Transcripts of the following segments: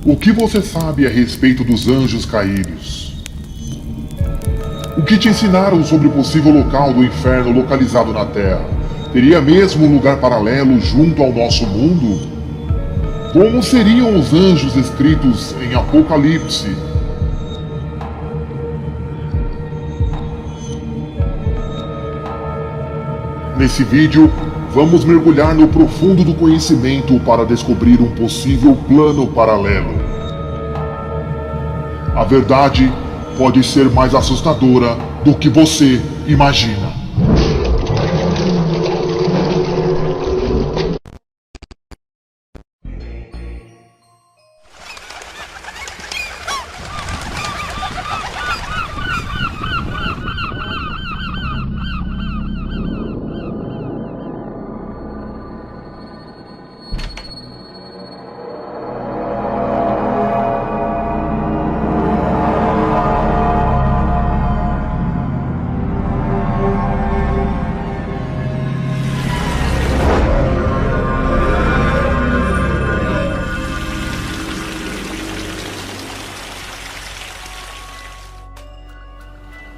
O que você sabe a respeito dos anjos caídos? O que te ensinaram sobre o possível local do inferno localizado na Terra? Teria mesmo um lugar paralelo junto ao nosso mundo? Como seriam os anjos escritos em Apocalipse? Nesse vídeo, vamos mergulhar no profundo do conhecimento para descobrir um possível plano paralelo. A verdade pode ser mais assustadora do que você imagina.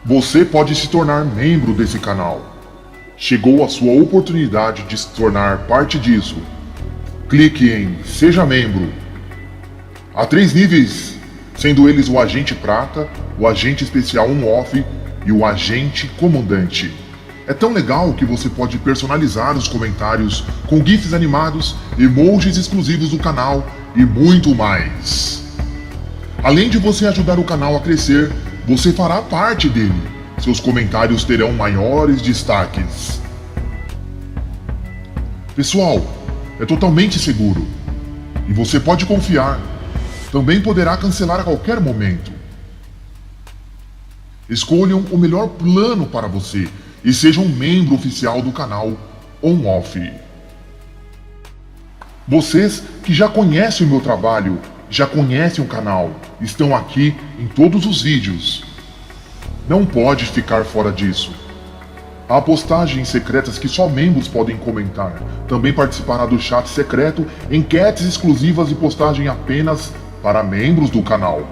Você pode se tornar membro desse canal. Chegou a sua oportunidade de se tornar parte disso. Clique em Seja Membro. Há 3 níveis, sendo eles o Agente Prata, o Agente Especial 1-Off e o Agente Comandante. É tão legal que você pode personalizar os comentários com GIFs animados, emojis exclusivos do canal e muito mais. Além de você ajudar o canal a crescer, você fará parte dele. Seus comentários terão maiores destaques. Pessoal, é totalmente seguro. E você pode confiar. Também poderá cancelar a qualquer momento. Escolham o melhor plano para você e sejam um membro oficial do canal On-Off. Vocês que já conhecem o meu trabalho, já conhecem o canal, estão aqui em todos os vídeos. Não pode ficar fora disso. Há postagens secretas que só membros podem comentar. Também participará do chat secreto, enquetes exclusivas e postagem apenas para membros do canal.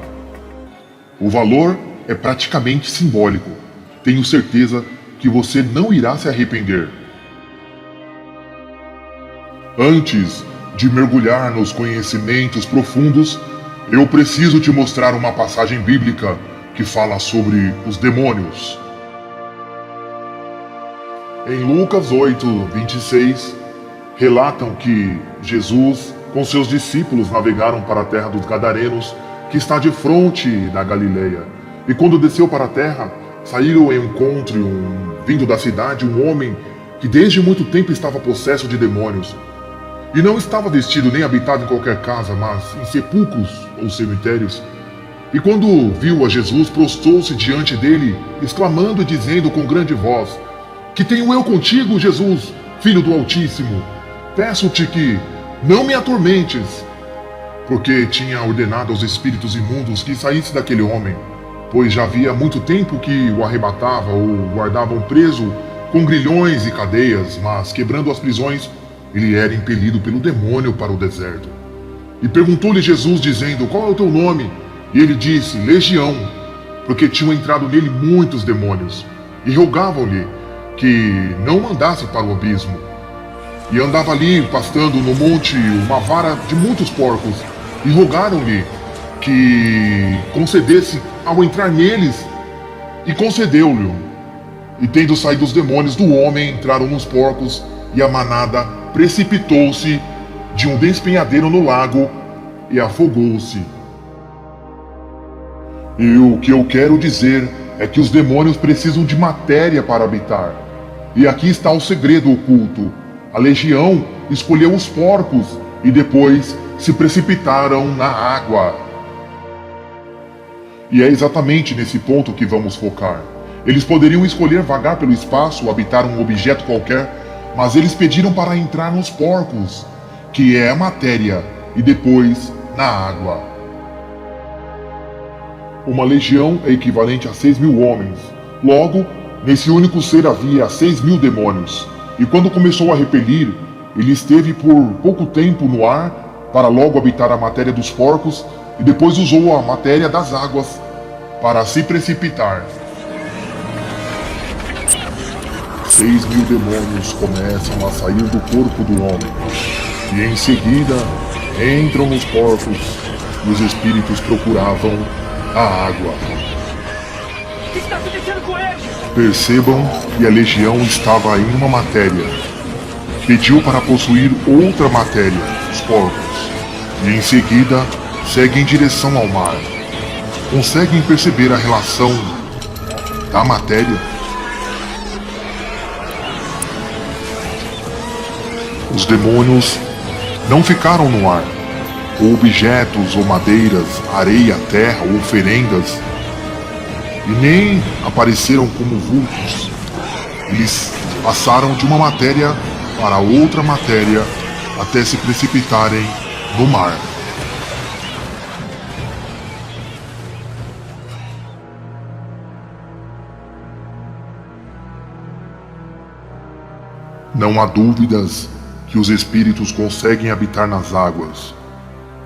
O valor é praticamente simbólico. Tenho certeza que você não irá se arrepender. Antes de mergulhar nos conhecimentos profundos, eu preciso te mostrar uma passagem bíblica que fala sobre os demônios. Em Lucas 8:26, relatam que Jesus com seus discípulos navegaram para a terra dos Gadarenos, que está de fronte da Galileia. E quando desceu para a terra, saíram ao encontro, vindo da cidade, um homem que desde muito tempo estava possesso de demônios. E não estava vestido nem habitado em qualquer casa, mas em sepulcros ou cemitérios. E quando viu a Jesus, prostrou-se diante dele, exclamando e dizendo com grande voz: Que tenho eu contigo, Jesus, Filho do Altíssimo? Peço-te que não me atormentes. Porque tinha ordenado aos espíritos imundos que saísse daquele homem, pois já havia muito tempo que o arrebatavam ou guardavam preso com grilhões e cadeias, mas quebrando as prisões, ele era impelido pelo demônio para o deserto. E perguntou-lhe Jesus, dizendo: Qual é o teu nome? E ele disse: Legião, porque tinham entrado nele muitos demônios. E rogavam-lhe que não mandasse para o abismo. E andava ali, pastando no monte, uma vara de muitos porcos. E rogaram-lhe que concedesse ao entrar neles. E concedeu-lhe. E tendo saído os demônios do homem, entraram nos porcos, e a manada precipitou-se de um despenhadeiro no lago e afogou-se. E o que eu quero dizer é que os demônios precisam de matéria para habitar. E aqui está o segredo oculto. A legião escolheu os porcos e depois se precipitaram na água. E é exatamente nesse ponto que vamos focar. Eles poderiam escolher vagar pelo espaço ou habitar um objeto qualquer, mas eles pediram para entrar nos porcos, que é a matéria, e depois na água. Uma legião é equivalente a 6.000 homens. Logo, nesse único ser havia 6.000 demônios. E quando começou a repelir, ele esteve por pouco tempo no ar, para logo habitar a matéria dos porcos, e depois usou a matéria das águas para se precipitar. 6.000 demônios começam a sair do corpo do homem, e em seguida entram nos porcos, e os espíritos procuravam a água. O que está acontecendo com ele? Percebam que a legião estava em uma matéria. Pediu para possuir outra matéria, os porcos, e em seguida segue em direção ao mar. Conseguem perceber a relação da matéria? Os demônios não ficaram no ar. Objetos ou madeiras, areia, terra ou oferendas, e nem apareceram como vultos. Eles passaram de uma matéria para outra matéria até se precipitarem no mar. Não há dúvidas que os espíritos conseguem habitar nas águas.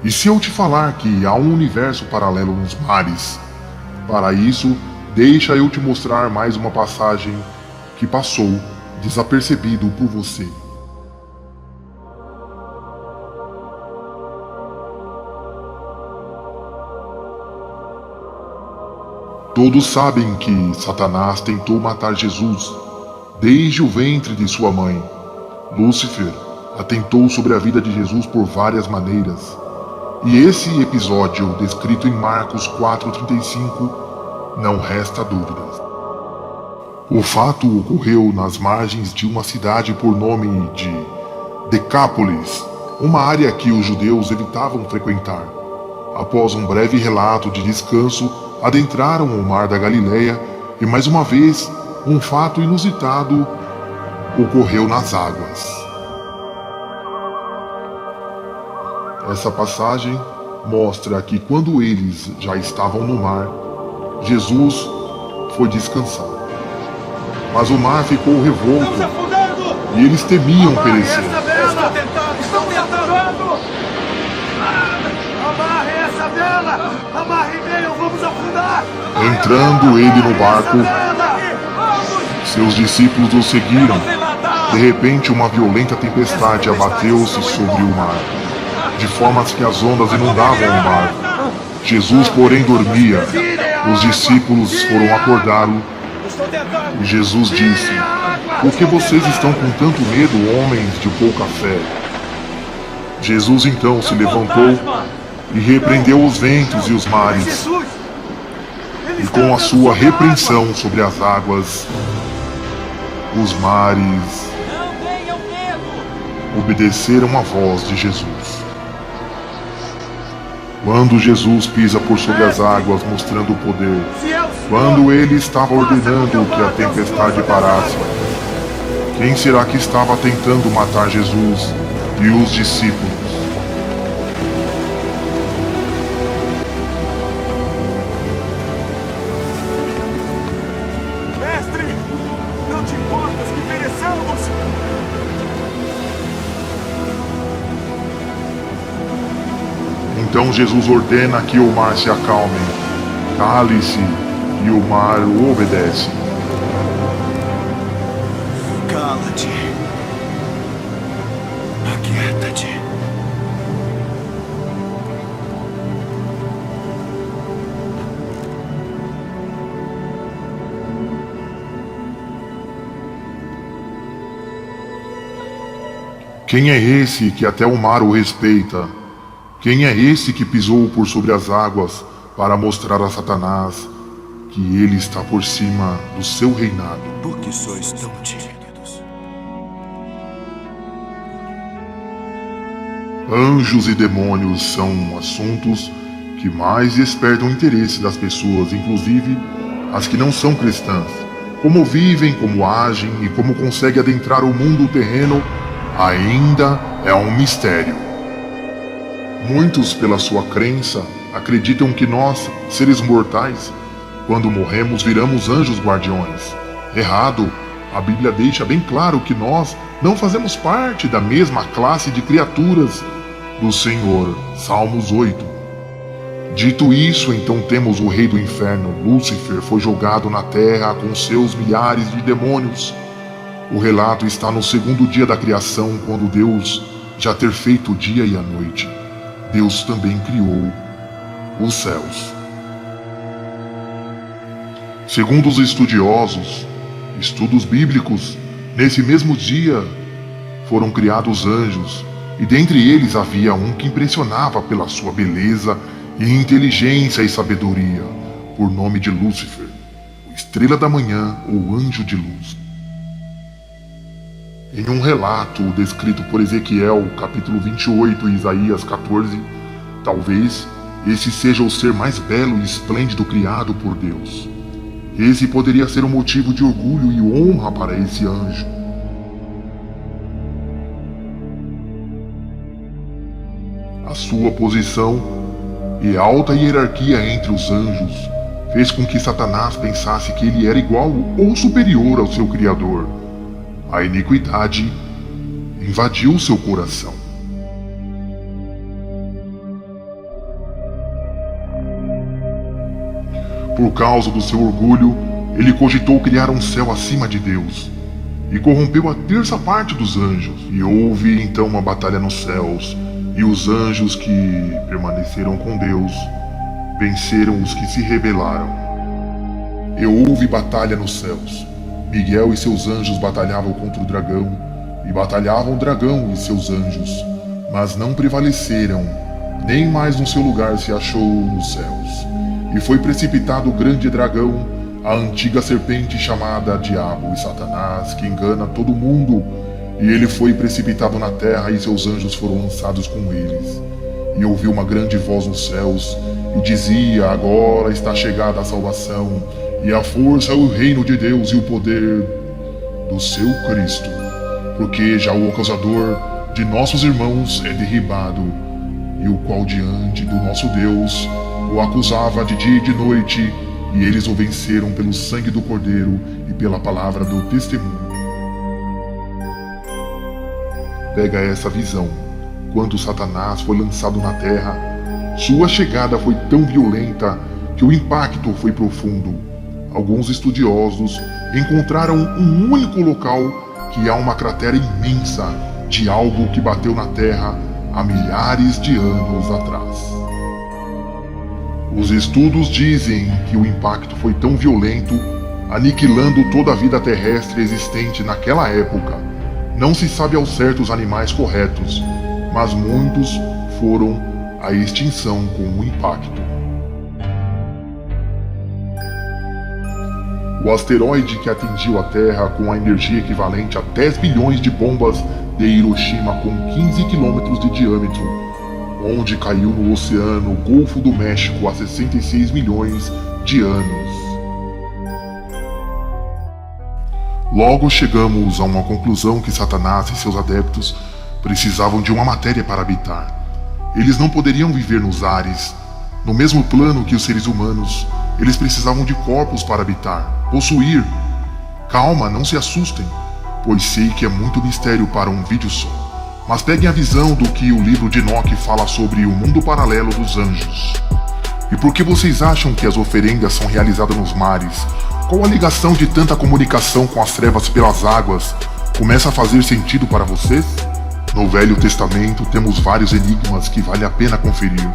E se eu te falar que há um universo paralelo nos mares? Para isso, deixa eu te mostrar mais uma passagem que passou desapercebido por você. Todos sabem que Satanás tentou matar Jesus desde o ventre de sua mãe. Lúcifer atentou sobre a vida de Jesus por várias maneiras. E esse episódio, descrito em Marcos 4,35, não resta dúvidas. O fato ocorreu nas margens de uma cidade por nome de Decápolis, uma área que os judeus evitavam frequentar. Após um breve relato de descanso, adentraram o mar da Galileia e mais uma vez um fato inusitado ocorreu nas águas. Essa passagem mostra que quando eles já estavam no mar, Jesus foi descansar. Mas o mar ficou revolto e eles temiam perecer. Estão tentando! Amarre essa vela! Amarre bem, vamos afundar! Entrando ele no barco, seus discípulos o seguiram. De repente, uma violenta tempestade abateu-se sobre o mar, de forma que as ondas inundavam o mar. Jesus, porém, dormia. Os discípulos foram acordá-lo e Jesus disse: "Por que vocês estão com tanto medo, homens de pouca fé?" Jesus então se levantou e repreendeu os ventos e os mares, e com a sua repreensão sobre as águas, os mares obedeceram à voz de Jesus. Quando Jesus pisa por sobre as águas, mostrando o poder, quando ele estava ordenando que a tempestade parasse, quem será que estava tentando matar Jesus e os discípulos? Mestre, não te importas que pereçamos? Então Jesus ordena que o mar se acalme. Cale-se, e o mar o obedece. Cala-te. Aquieta-te. Quem é esse que até o mar o respeita? Quem é esse que pisou por sobre as águas para mostrar a Satanás que ele está por cima do seu reinado? Por que sois tão tímidos? Anjos e demônios são assuntos que mais despertam o interesse das pessoas, inclusive as que não são cristãs. Como vivem, como agem e como conseguem adentrar o mundo terreno ainda é um mistério. Muitos, pela sua crença, acreditam que nós, seres mortais, quando morremos, viramos anjos guardiões. Errado. A Bíblia deixa bem claro que nós não fazemos parte da mesma classe de criaturas do Senhor. Salmos 8. Dito isso, então temos o rei do inferno, Lúcifer, foi jogado na terra com seus milhares de demônios. O relato está no segundo dia da criação, quando Deus já ter feito o dia e a noite. Deus também criou os céus. Segundo os estudiosos, estudos bíblicos, nesse mesmo dia foram criados anjos, e dentre eles havia um que impressionava pela sua beleza e inteligência e sabedoria, por nome de Lúcifer, o estrela da manhã ou anjo de luz. Em um relato descrito por Ezequiel, capítulo 28 e Isaías 14, talvez esse seja o ser mais belo e esplêndido criado por Deus. Esse poderia ser um motivo de orgulho e honra para esse anjo. A sua posição e alta hierarquia entre os anjos fez com que Satanás pensasse que ele era igual ou superior ao seu Criador. A iniquidade invadiu seu coração. Por causa do seu orgulho, ele cogitou criar um céu acima de Deus e corrompeu a terça parte dos anjos. E houve então uma batalha nos céus, e os anjos que permaneceram com Deus venceram os que se rebelaram. E houve batalha nos céus. Miguel e seus anjos batalhavam contra o dragão, e batalhavam o dragão e seus anjos, mas não prevaleceram, nem mais no seu lugar se achou nos céus. E foi precipitado o grande dragão, a antiga serpente chamada Diabo e Satanás, que engana todo mundo, e ele foi precipitado na terra e seus anjos foram lançados com eles. E ouviu uma grande voz nos céus, e dizia: agora está chegada a salvação, e a força, o reino de Deus e o poder do seu Cristo, porque já o acusador de nossos irmãos é derribado, e o qual diante do nosso Deus o acusava de dia e de noite, e eles o venceram pelo sangue do Cordeiro e pela palavra do testemunho. Pega essa visão. Quando Satanás foi lançado na terra, sua chegada foi tão violenta que o impacto foi profundo. Alguns estudiosos encontraram um único local que há uma cratera imensa de algo que bateu na terra há milhares de anos atrás. Os estudos dizem que o impacto foi tão violento, aniquilando toda a vida terrestre existente naquela época. Não se sabe ao certo os animais corretos, mas muitos foram à extinção com o impacto. O asteroide que atingiu a Terra com a energia equivalente a 10 bilhões de bombas de Hiroshima com 15 quilômetros de diâmetro, onde caiu no oceano Golfo do México há 66 milhões de anos. Logo chegamos a uma conclusão que Satanás e seus adeptos precisavam de uma matéria para habitar. Eles não poderiam viver nos ares. No mesmo plano que os seres humanos, eles precisavam de corpos para habitar, possuir. Calma, não se assustem, pois sei que é muito mistério para um vídeo só. Mas peguem a visão do que o livro de Enoque fala sobre o mundo paralelo dos anjos. E por que vocês acham que as oferendas são realizadas nos mares? Qual a ligação de tanta comunicação com as trevas pelas águas? Começa a fazer sentido para vocês? No Velho Testamento temos vários enigmas que vale a pena conferir,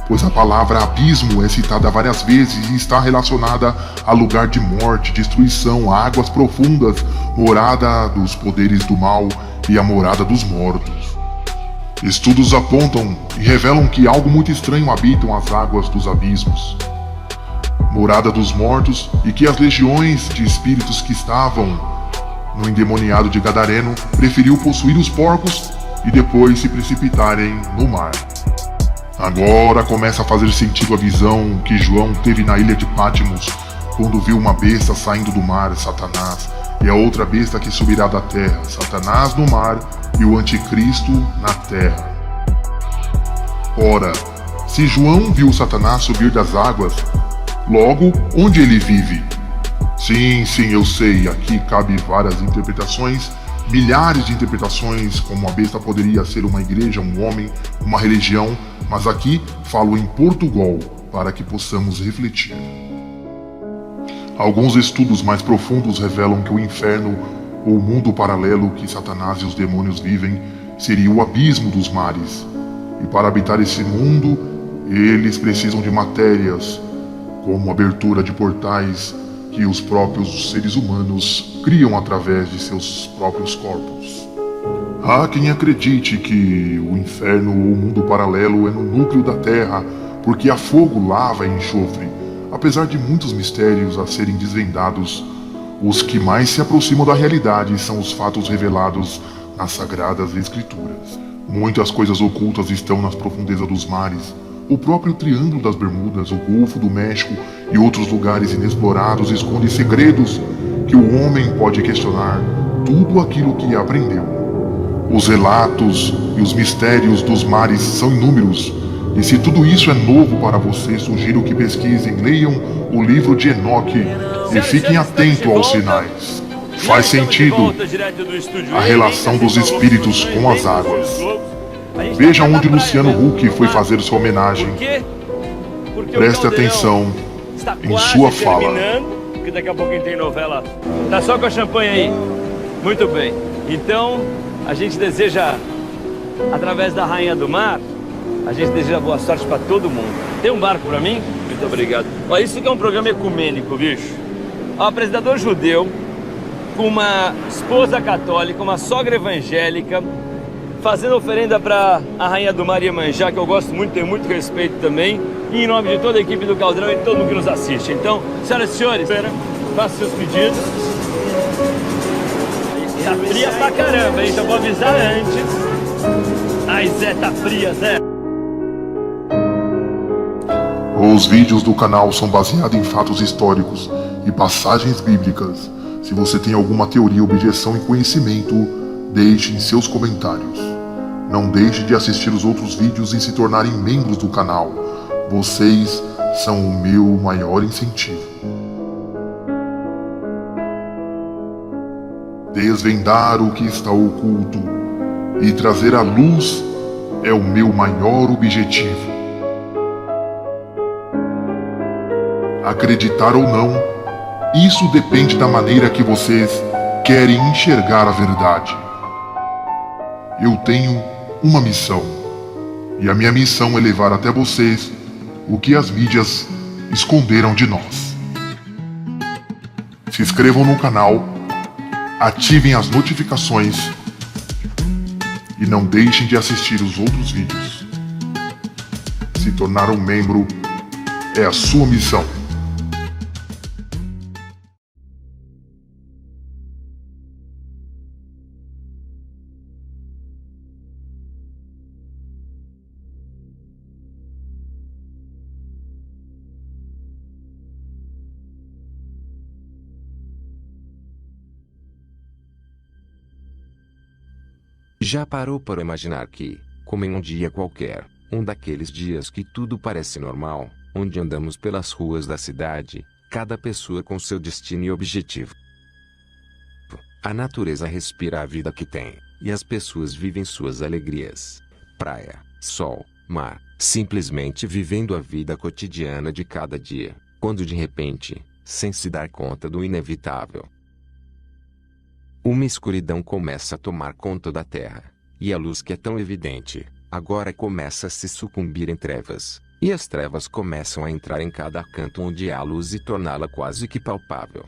pois a palavra abismo é citada várias vezes e está relacionada a lugar de morte, destruição, águas profundas, morada dos poderes do mal e a morada dos mortos. Estudos apontam e revelam que algo muito estranho habitam as águas dos abismos, morada dos mortos, e que as legiões de espíritos que estavam no endemoniado de Gadareno preferiu possuir os porcos e depois se precipitarem no mar. Agora começa a fazer sentido a visão que João teve na ilha de Patmos, quando viu uma besta saindo do mar, Satanás, e a outra besta que subirá da terra, Satanás no mar e o anticristo na terra. Ora, se João viu Satanás subir das águas, logo, onde ele vive? Sim, eu sei, aqui cabe várias interpretações, milhares de interpretações, como a besta poderia ser uma igreja, um homem, uma religião, mas aqui falo em Portugal, para que possamos refletir. Alguns estudos mais profundos revelam que o inferno, ou mundo paralelo que Satanás e os demônios vivem, seria o abismo dos mares. E para habitar esse mundo, eles precisam de matérias, como abertura de portais que os próprios seres humanos criam através de seus próprios corpos. Há quem acredite que o inferno ou mundo paralelo é no núcleo da Terra, porque há fogo, lava e enxofre. Apesar de muitos mistérios a serem desvendados, os que mais se aproximam da realidade são os fatos revelados nas Sagradas Escrituras. Muitas coisas ocultas estão nas profundezas dos mares. O próprio Triângulo das Bermudas, o Golfo do México e outros lugares inexplorados escondem segredos que o homem pode questionar tudo aquilo que aprendeu. Os relatos e os mistérios dos mares são inúmeros, e se tudo isso é novo para você, sugiro que pesquisem, leiam o livro de Enoque e fiquem atentos aos sinais. Faz sentido a relação dos espíritos com as águas. Veja onde Luciano Huck foi fazer sua homenagem. Preste atenção em sua fala. Porque daqui a pouquinho tem novela. Tá só com a champanhe aí. Muito bem. Então, a gente deseja, através da Rainha do Mar, a gente deseja boa sorte pra todo mundo. Tem um barco pra mim? Muito obrigado. Ó, isso que é um programa ecumênico, bicho. Ó, apresentador judeu, com uma esposa católica, uma sogra evangélica, fazendo oferenda para a Rainha do Mar Iemanjá, que eu gosto muito, tenho muito respeito também, e em nome de toda a equipe do Caldeirão e todo mundo que nos assiste. Então, senhoras e senhores, faça seus pedidos. Tá fria pra caramba, hein? Já vou avisar antes. Ai, Zé, tá fria, Zé. Os vídeos do canal são baseados em fatos históricos e passagens bíblicas. Se você tem alguma teoria, objeção e conhecimento, deixe em seus comentários. Não deixe de assistir os outros vídeos e se tornarem membros do canal. Vocês são o meu maior incentivo. Desvendar o que está oculto e trazer à luz é o meu maior objetivo. Acreditar ou não, isso depende da maneira que vocês querem enxergar a verdade. Eu tenho uma missão, e a minha missão é levar até vocês o que as mídias esconderam de nós. Se inscrevam no canal, ativem as notificações e não deixem de assistir os outros vídeos. Se tornar um membro é a sua missão. Já parou para imaginar que, como em um dia qualquer, um daqueles dias que tudo parece normal, onde andamos pelas ruas da cidade, cada pessoa com seu destino e objetivo? A natureza respira a vida que tem, e as pessoas vivem suas alegrias. Praia, sol, mar, simplesmente vivendo a vida cotidiana de cada dia, quando de repente, sem se dar conta do inevitável, uma escuridão começa a tomar conta da terra, e a luz que é tão evidente, agora começa a se sucumbir em trevas, e as trevas começam a entrar em cada canto onde há luz e torná-la quase que palpável.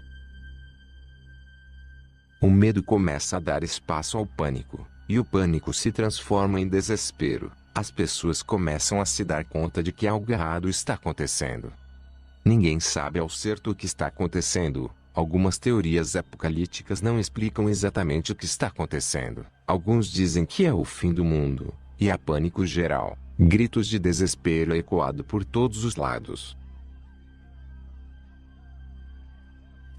O medo começa a dar espaço ao pânico, e o pânico se transforma em desespero. As pessoas começam a se dar conta de que algo errado está acontecendo. Ninguém sabe ao certo o que está acontecendo. Algumas teorias apocalípticas não explicam exatamente o que está acontecendo. Alguns dizem que é o fim do mundo, e há pânico geral, gritos de desespero ecoado por todos os lados.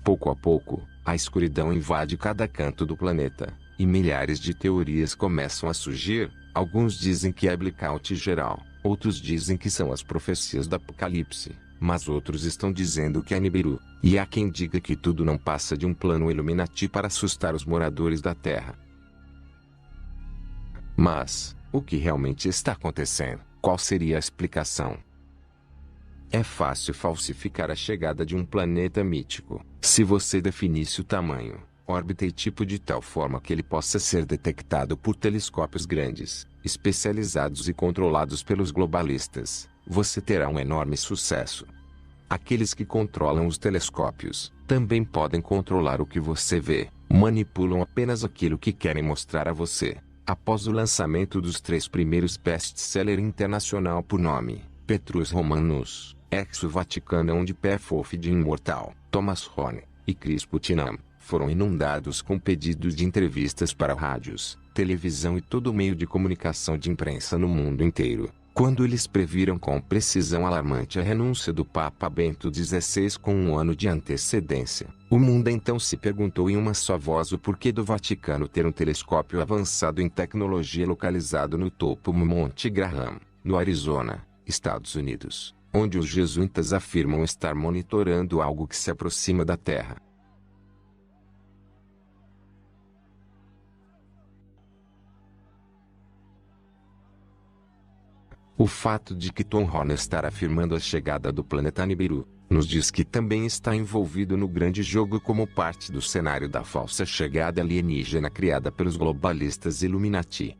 Pouco a pouco, a escuridão invade cada canto do planeta, e milhares de teorias começam a surgir. Alguns dizem que é blackout geral, outros dizem que são as profecias do Apocalipse, mas outros estão dizendo que é Nibiru, e há quem diga que tudo não passa de um plano Illuminati para assustar os moradores da Terra. Mas, o que realmente está acontecendo? Qual seria a explicação? É fácil falsificar a chegada de um planeta mítico, se você definisse o tamanho, órbita e tipo de tal forma que ele possa ser detectado por telescópios grandes, especializados e controlados pelos globalistas. Você terá um enorme sucesso. Aqueles que controlam os telescópios também podem controlar o que você vê, manipulam apenas aquilo que querem mostrar a você. Após o lançamento dos 3 primeiros best-seller internacional por nome, Petrus Romanus, Ex-Vaticanum de Peffoff de Imortal, Thomas Horne e Chris Putnam, foram inundados com pedidos de entrevistas para rádios, televisão e todo meio de comunicação de imprensa no mundo inteiro. Quando eles previram com precisão alarmante a renúncia do Papa Bento XVI com um ano de antecedência, o mundo então se perguntou em uma só voz o porquê do Vaticano ter um telescópio avançado em tecnologia localizado no topo do Monte Graham, no Arizona, Estados Unidos, onde os jesuítas afirmam estar monitorando algo que se aproxima da Terra. O fato de que Tom Horner estar afirmando a chegada do planeta Nibiru, nos diz que também está envolvido no grande jogo como parte do cenário da falsa chegada alienígena criada pelos globalistas Illuminati.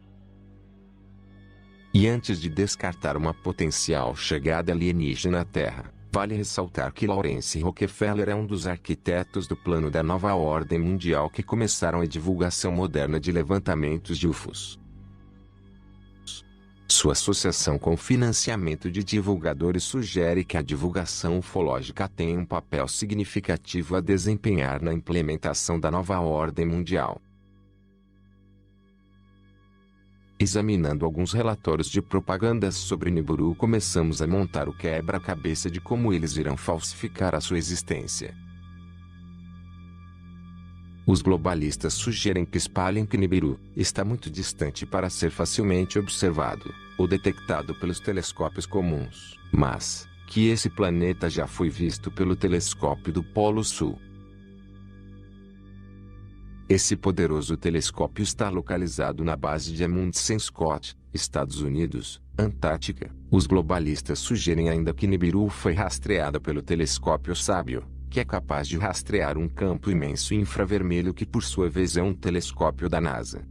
E antes de descartar uma potencial chegada alienígena à Terra, vale ressaltar que Lawrence Rockefeller é um dos arquitetos do plano da nova ordem mundial que começaram a divulgação moderna de levantamentos de UFOs. Sua associação com financiamento de divulgadores sugere que a divulgação ufológica tem um papel significativo a desempenhar na implementação da nova ordem mundial. Examinando alguns relatórios de propagandas sobre Nibiru, começamos a montar o quebra-cabeça de como eles irão falsificar a sua existência. Os globalistas sugerem que espalhem que Nibiru está muito distante para ser facilmente observado ou detectado pelos telescópios comuns, mas que esse planeta já foi visto pelo telescópio do Polo Sul. Esse poderoso telescópio está localizado na base de Amundsen Scott, Estados Unidos, Antártica. Os globalistas sugerem ainda que Nibiru foi rastreada pelo telescópio Sábio, que é capaz de rastrear um campo imenso infravermelho que por sua vez é um telescópio da NASA.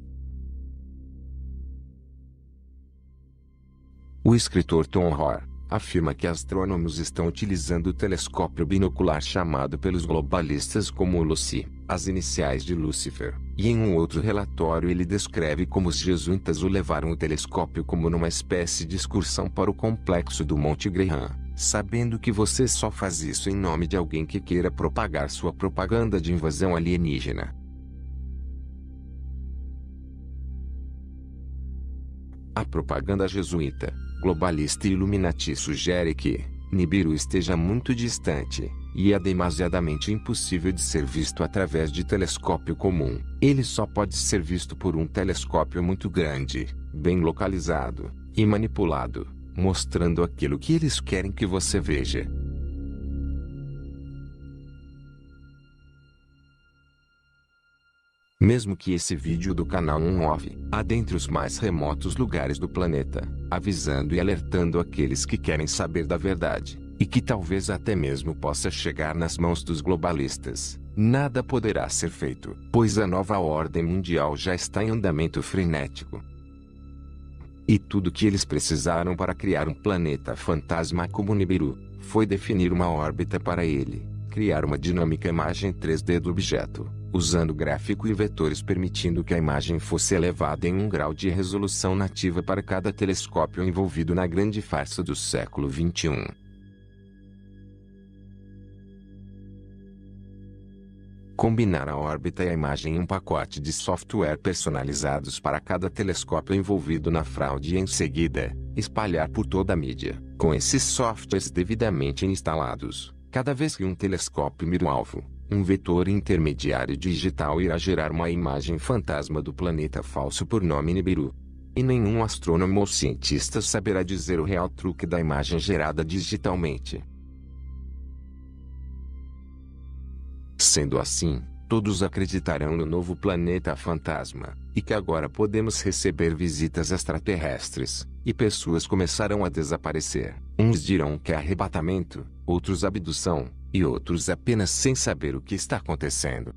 O escritor Tom Hoare afirma que astrônomos estão utilizando o telescópio binocular chamado pelos globalistas como Lucy, as iniciais de Lúcifer, e em um outro relatório ele descreve como os jesuítas o levaram o telescópio como numa espécie de excursão para o complexo do Monte Graham, sabendo que você só faz isso em nome de alguém que queira propagar sua propaganda de invasão alienígena. A propaganda jesuíta, globalista e Illuminati sugere que Nibiru esteja muito distante, e é demasiadamente impossível de ser visto através de telescópio comum. Ele só pode ser visto por um telescópio muito grande, bem localizado e manipulado, mostrando aquilo que eles querem que você veja. Mesmo que esse vídeo do canal não move, adentre os mais remotos lugares do planeta, avisando e alertando aqueles que querem saber da verdade, e que talvez até mesmo possa chegar nas mãos dos globalistas. Nada poderá ser feito, pois a nova ordem mundial já está em andamento frenético. E tudo que eles precisaram para criar um planeta fantasma como Nibiru, foi definir uma órbita para ele, criar uma dinâmica imagem 3D do objeto, usando gráfico e vetores permitindo que a imagem fosse elevada em um grau de resolução nativa para cada telescópio envolvido na grande farsa do século XXI. Combinar a órbita e a imagem em um pacote de software personalizados para cada telescópio envolvido na fraude e em seguida, espalhar por toda a mídia, com esses softwares devidamente instalados. Cada vez que um telescópio mira um alvo, um vetor intermediário digital irá gerar uma imagem fantasma do planeta falso por nome Nibiru. E nenhum astrônomo ou cientista saberá dizer o real truque da imagem gerada digitalmente. Sendo assim, todos acreditarão no novo planeta fantasma, e que agora podemos receber visitas extraterrestres, e pessoas começarão a desaparecer. Uns dirão que é arrebatamento, outros abdução, e outros apenas sem saber o que está acontecendo.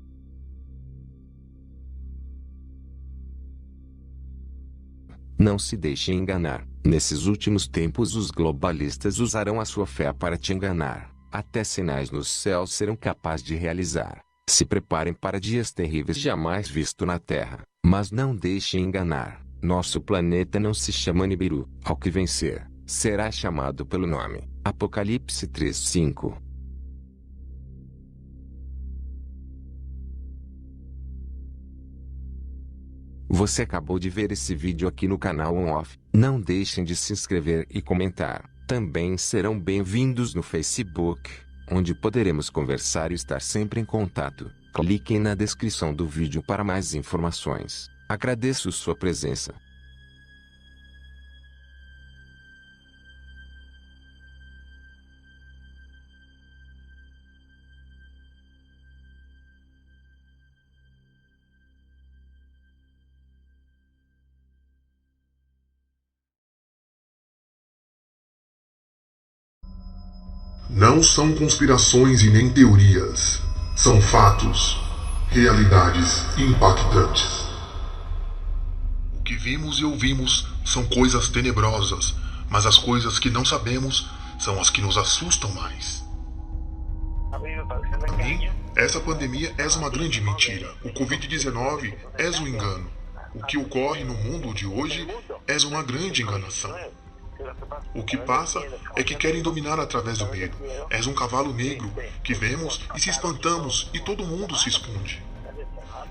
Não se deixe enganar. Nesses últimos tempos os globalistas usarão a sua fé para te enganar. Até sinais nos céus serão capazes de realizar. Se preparem para dias terríveis jamais vistos na Terra. Mas não deixe enganar. Nosso planeta não se chama Nibiru. Ao que vencer, será chamado pelo nome. Apocalipse 3:5. Você acabou de ver esse vídeo aqui no canal On-Off. Não deixem de se inscrever e comentar. Também serão bem-vindos no Facebook, onde poderemos conversar e estar sempre em contato. Cliquem na descrição do vídeo para mais informações. Agradeço sua presença. Não são conspirações e nem teorias. São fatos, realidades impactantes. O que vimos e ouvimos são coisas tenebrosas, mas as coisas que não sabemos são as que nos assustam mais. Para mim, essa pandemia é uma grande mentira. O Covid-19 é um engano. O que ocorre no mundo de hoje é uma grande enganação. O que passa é que querem dominar através do medo. És um cavalo negro que vemos e se espantamos e todo mundo se esconde.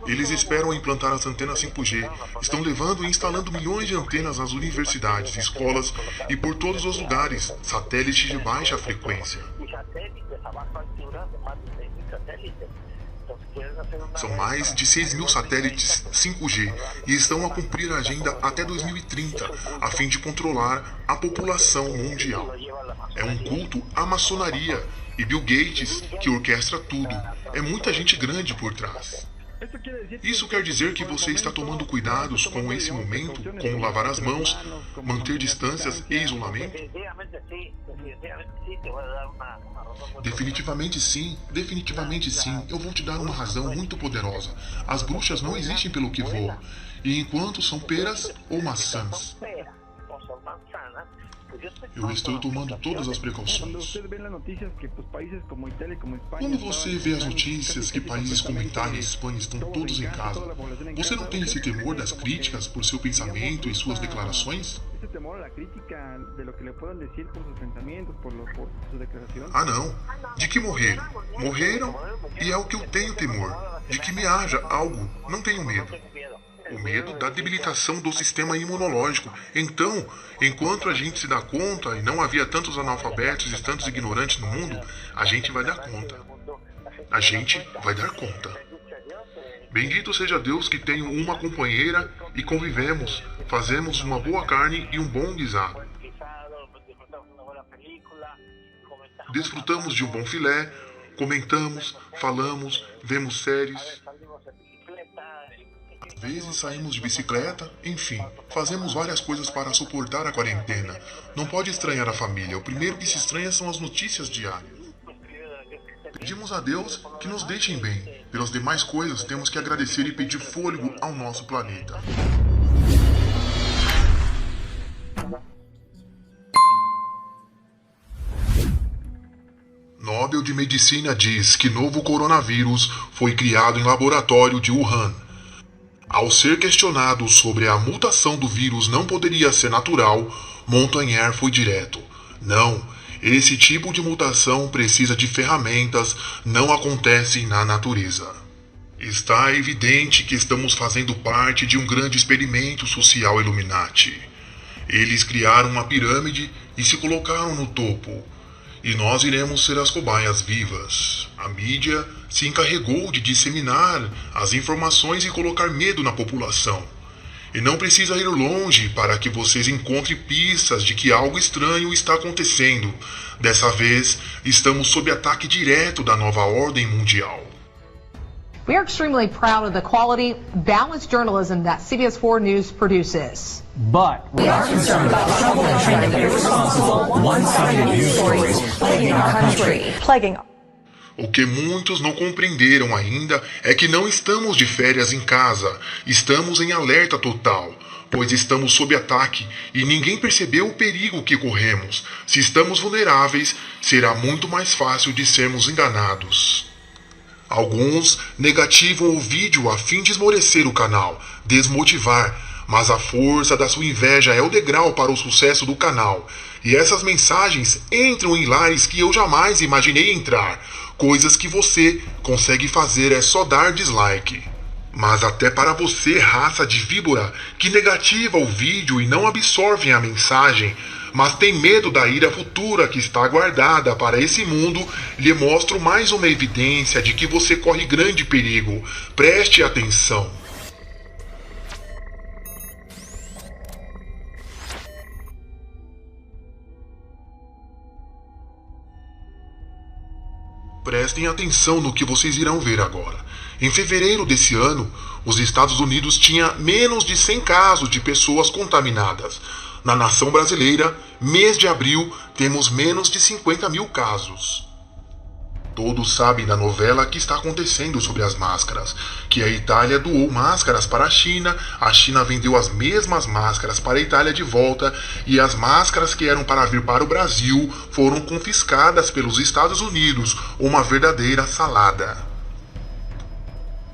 Eles esperam implantar as antenas 5G, estão levando e instalando milhões de antenas nas universidades, escolas e por todos os lugares, satélites de baixa frequência. São mais de 6.000 satélites 5G e estão a cumprir a agenda até 2030, a fim de controlar a população mundial. É um culto à maçonaria e Bill Gates que orquestra tudo. É muita gente grande por trás. Isso quer dizer que você está tomando cuidados com esse momento, como lavar as mãos, manter distâncias e isolamento? Definitivamente sim, eu vou te dar uma razão muito poderosa. As bruxas não existem pelo que voam, e enquanto são peras ou maçãs. Eu estou tomando todas as precauções. Quando você vê as notícias que países como Itália e Espanha estão todos em casa, você não tem esse temor das críticas por seu pensamento e suas declarações? Ah não, de que morreram? Morreram e é o que eu tenho temor. De que me haja algo, não tenho medo. O medo da debilitação do sistema imunológico. Então, enquanto a gente se dá conta e não havia tantos analfabetos e tantos ignorantes no mundo, a gente vai dar conta. A gente vai dar conta. Bendito seja Deus que tenho uma companheira e convivemos, fazemos uma boa carne e um bom guisado. Desfrutamos de um bom filé, comentamos, falamos, vemos séries. Às vezes saímos de bicicleta, enfim, fazemos várias coisas para suportar a quarentena. Não pode estranhar a família, o primeiro que se estranha são as notícias diárias. Pedimos a Deus que nos deixem bem. Pelas demais coisas, temos que agradecer e pedir fôlego ao nosso planeta. Nobel de Medicina diz que novo coronavírus foi criado em laboratório de Wuhan. Ao ser questionado sobre a mutação do vírus não poderia ser natural, Montagnier foi direto. Não, esse tipo de mutação precisa de ferramentas, não acontece na natureza. Está evidente que estamos fazendo parte de um grande experimento social Illuminati. Eles criaram uma pirâmide e se colocaram no topo. E nós iremos ser as cobaias vivas. A mídia se encarregou de disseminar as informações e colocar medo na população. E não precisa ir longe para que vocês encontrem pistas de que algo estranho está acontecendo. Dessa vez, estamos sob ataque direto da nova ordem mundial. We are extremely proud of the quality, balanced journalism that CBS 4 News produces. But we are concerned about trouble and trending irresponsible, one-sided news stories plaguing our country. O que muitos não compreenderam ainda é que não estamos de férias em casa, estamos em alerta total, pois estamos sob ataque e ninguém percebeu o perigo que corremos. Se estamos vulneráveis, será muito mais fácil de sermos enganados. Alguns negativam o vídeo a fim de esmorecer o canal, desmotivar, mas a força da sua inveja é o degrau para o sucesso do canal. E essas mensagens entram em lares que eu jamais imaginei entrar. Coisas que você consegue fazer é só dar dislike. Mas até para você, raça de víbora, que negativa o vídeo e não absorve a mensagem, mas tem medo da ira futura que está guardada para esse mundo, lhe mostro mais uma evidência de que você corre grande perigo. Preste atenção. Prestem atenção no que vocês irão ver agora. Em fevereiro desse ano, os Estados Unidos tinha menos de 100 casos de pessoas contaminadas. Na nação brasileira, mês de abril, temos menos de 50 mil casos. Todos sabem da novela que está acontecendo sobre as máscaras, que a Itália doou máscaras para a China vendeu as mesmas máscaras para a Itália de volta, e as máscaras que eram para vir para o Brasil foram confiscadas pelos Estados Unidos, uma verdadeira salada.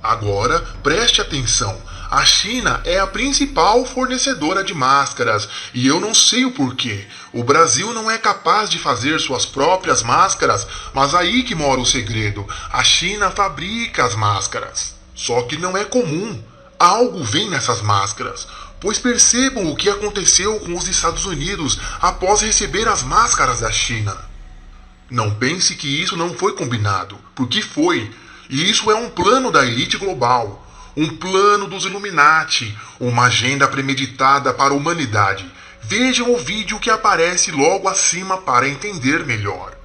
Agora, preste atenção. A China é a principal fornecedora de máscaras e eu não sei o porquê. O Brasil não é capaz de fazer suas próprias máscaras, mas aí que mora o segredo. A China fabrica as máscaras. Só que não é comum. Algo vem nessas máscaras. Pois percebam o que aconteceu com os Estados Unidos após receber as máscaras da China. Não pense que isso não foi combinado, porque foi. E isso é um plano da elite global. Um plano dos Illuminati, uma agenda premeditada para a humanidade. Vejam o vídeo que aparece logo acima para entender melhor.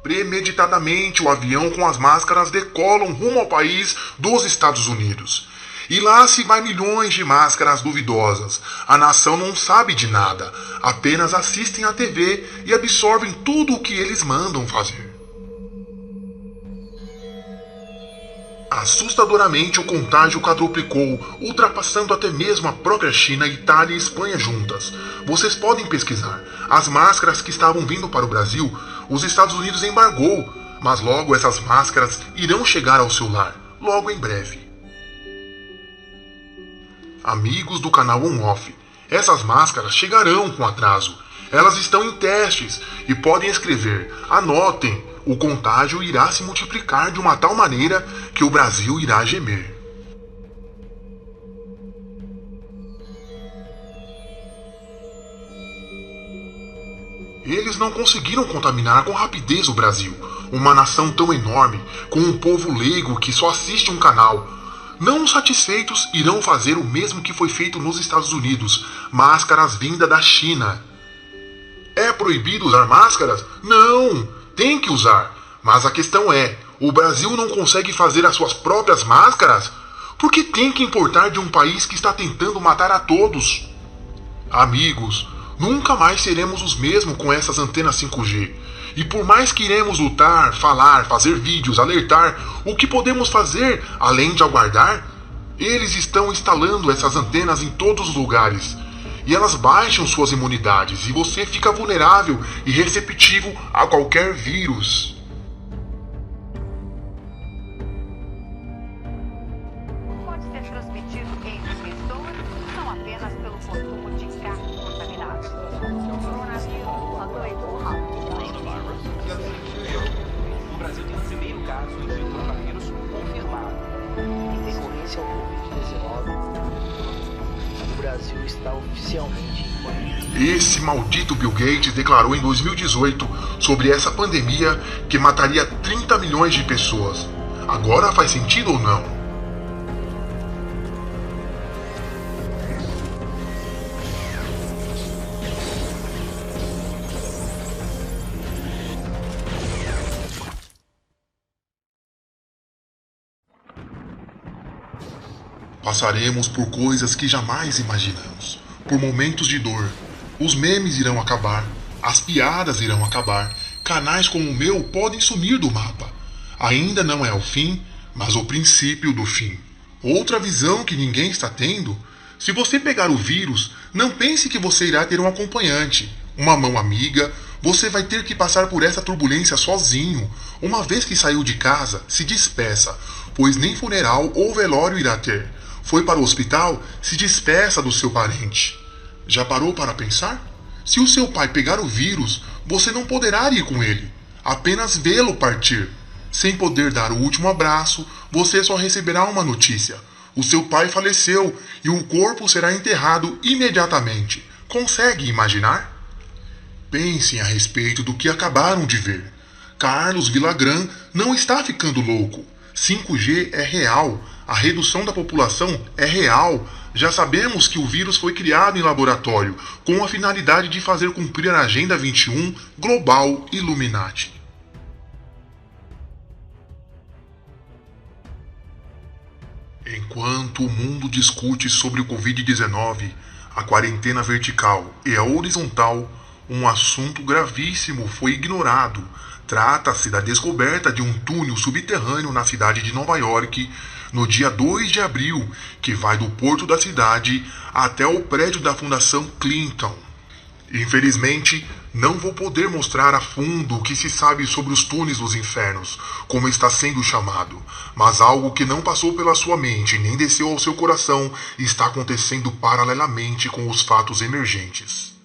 Premeditadamente, o avião com as máscaras decolam rumo ao país dos Estados Unidos. E lá se vai milhões de máscaras duvidosas. A nação não sabe de nada, apenas assistem à TV e absorvem tudo o que eles mandam fazer. Assustadoramente, o contágio quadruplicou, ultrapassando até mesmo a própria China, Itália e Espanha juntas. Vocês podem pesquisar. As máscaras que estavam vindo para o Brasil, os Estados Unidos embargou, mas logo essas máscaras irão chegar ao seu lar, logo em breve. Amigos do canal On-Off, essas máscaras chegarão com atraso. Elas estão em testes e podem escrever, anotem, o contágio irá se multiplicar de uma tal maneira que o Brasil irá gemer. Eles não conseguiram contaminar com rapidez o Brasil, uma nação tão enorme, com um povo leigo que só assiste um canal. Não satisfeitos, irão fazer o mesmo que foi feito nos Estados Unidos, máscaras vindas da China. É proibido usar máscaras? Não, tem que usar. Mas a questão é, o Brasil não consegue fazer as suas próprias máscaras? Por que tem que importar de um país que está tentando matar a todos? Amigos, nunca mais seremos os mesmos com essas antenas 5G. E por mais que iremos lutar, falar, fazer vídeos, alertar, o que podemos fazer, além de aguardar? Eles estão instalando essas antenas em todos os lugares. E elas baixam suas imunidades e você fica vulnerável e receptivo a qualquer vírus. Pode ser transmitido entre pessoas, não apenas pelo consumo de carne contaminada. O coronavírus andou rápido. O Brasil tem o primeiro caso de coronavírus confirmado. Em decorrência ao Covid-19, o Brasil está oficialmente em quarentena. Esse maldito Bill Gates declarou em 2018 sobre essa pandemia que mataria 30 milhões de pessoas. Agora faz sentido ou não? Passaremos por coisas que jamais imaginamos, por momentos de dor. Os memes irão acabar, as piadas irão acabar, canais como o meu podem sumir do mapa. Ainda não é o fim, mas o princípio do fim. Outra visão que ninguém está tendo: se você pegar o vírus, não pense que você irá ter um acompanhante, uma mão amiga. Você vai ter que passar por essa turbulência sozinho. Uma vez que saiu de casa, se despeça, pois nem funeral ou velório irá ter. Foi para o hospital, se despeça do seu parente. Já parou para pensar? Se o seu pai pegar o vírus, você não poderá ir com ele, apenas vê-lo partir. Sem poder dar o último abraço, você só receberá uma notícia: o seu pai faleceu e o corpo será enterrado imediatamente. Consegue imaginar? Pensem a respeito do que acabaram de ver. Carlos Villagrán não está ficando louco. 5G é real. A redução da população é real. Já sabemos que o vírus foi criado em laboratório, com a finalidade de fazer cumprir a Agenda 21 Global Illuminati. Enquanto o mundo discute sobre o Covid-19, a quarentena vertical e a horizontal, um assunto gravíssimo foi ignorado. Trata-se da descoberta de um túnel subterrâneo na cidade de Nova York, no dia 2 de abril, que vai do porto da cidade até o prédio da Fundação Clinton. Infelizmente, não vou poder mostrar a fundo o que se sabe sobre os túneis dos infernos, como está sendo chamado, mas algo que não passou pela sua mente nem desceu ao seu coração está acontecendo paralelamente com os fatos emergentes.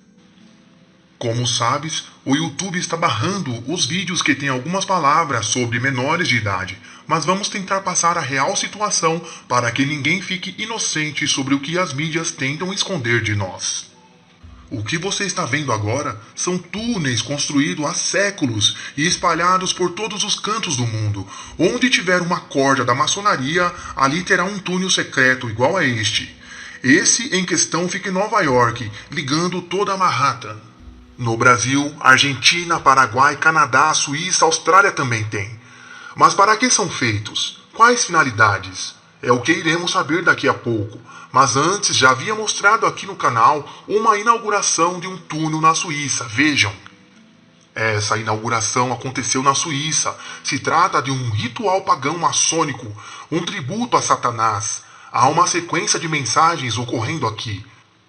Como sabes, o YouTube está barrando os vídeos que têm algumas palavras sobre menores de idade, mas vamos tentar passar a real situação para que ninguém fique inocente sobre o que as mídias tentam esconder de nós. O que você está vendo agora são túneis construídos há séculos e espalhados por todos os cantos do mundo. Onde tiver uma corda da maçonaria, ali terá um túnel secreto igual a este. Esse em questão fica em Nova York, ligando toda a Manhattan. No Brasil, Argentina, Paraguai, Canadá, Suíça, Austrália também tem. Mas para que são feitos? Quais finalidades? É o que iremos saber daqui a pouco. Mas antes já havia mostrado aqui no canal uma inauguração de um túnel na Suíça. Vejam. Essa inauguração aconteceu na Suíça. Se trata de um ritual pagão maçônico, um tributo a Satanás. Há uma sequência de mensagens ocorrendo aqui.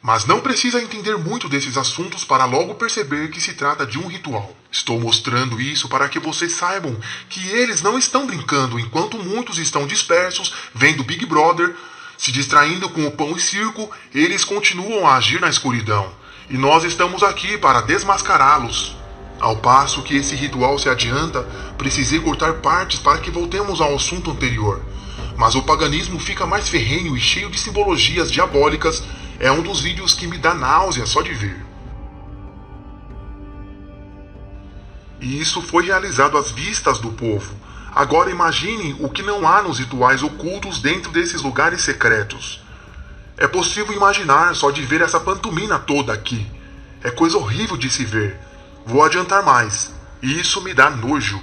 Mas não precisa entender muito desses assuntos para logo perceber que se trata de um ritual. Estou mostrando isso para que vocês saibam que eles não estão brincando enquanto muitos estão dispersos, vendo Big Brother, se distraindo com o pão e circo, eles continuam a agir na escuridão. E nós estamos aqui para desmascará-los. Ao passo que esse ritual se adianta, precisei cortar partes para que voltemos ao assunto anterior. Mas o paganismo fica mais ferrenho e cheio de simbologias diabólicas. É um dos vídeos que me dá náusea só de ver. E isso foi realizado às vistas do povo. Agora imaginem o que não há nos rituais ocultos dentro desses lugares secretos. É possível imaginar só de ver essa pantomima toda aqui. É coisa horrível de se ver. Vou adiantar mais. E isso me dá nojo.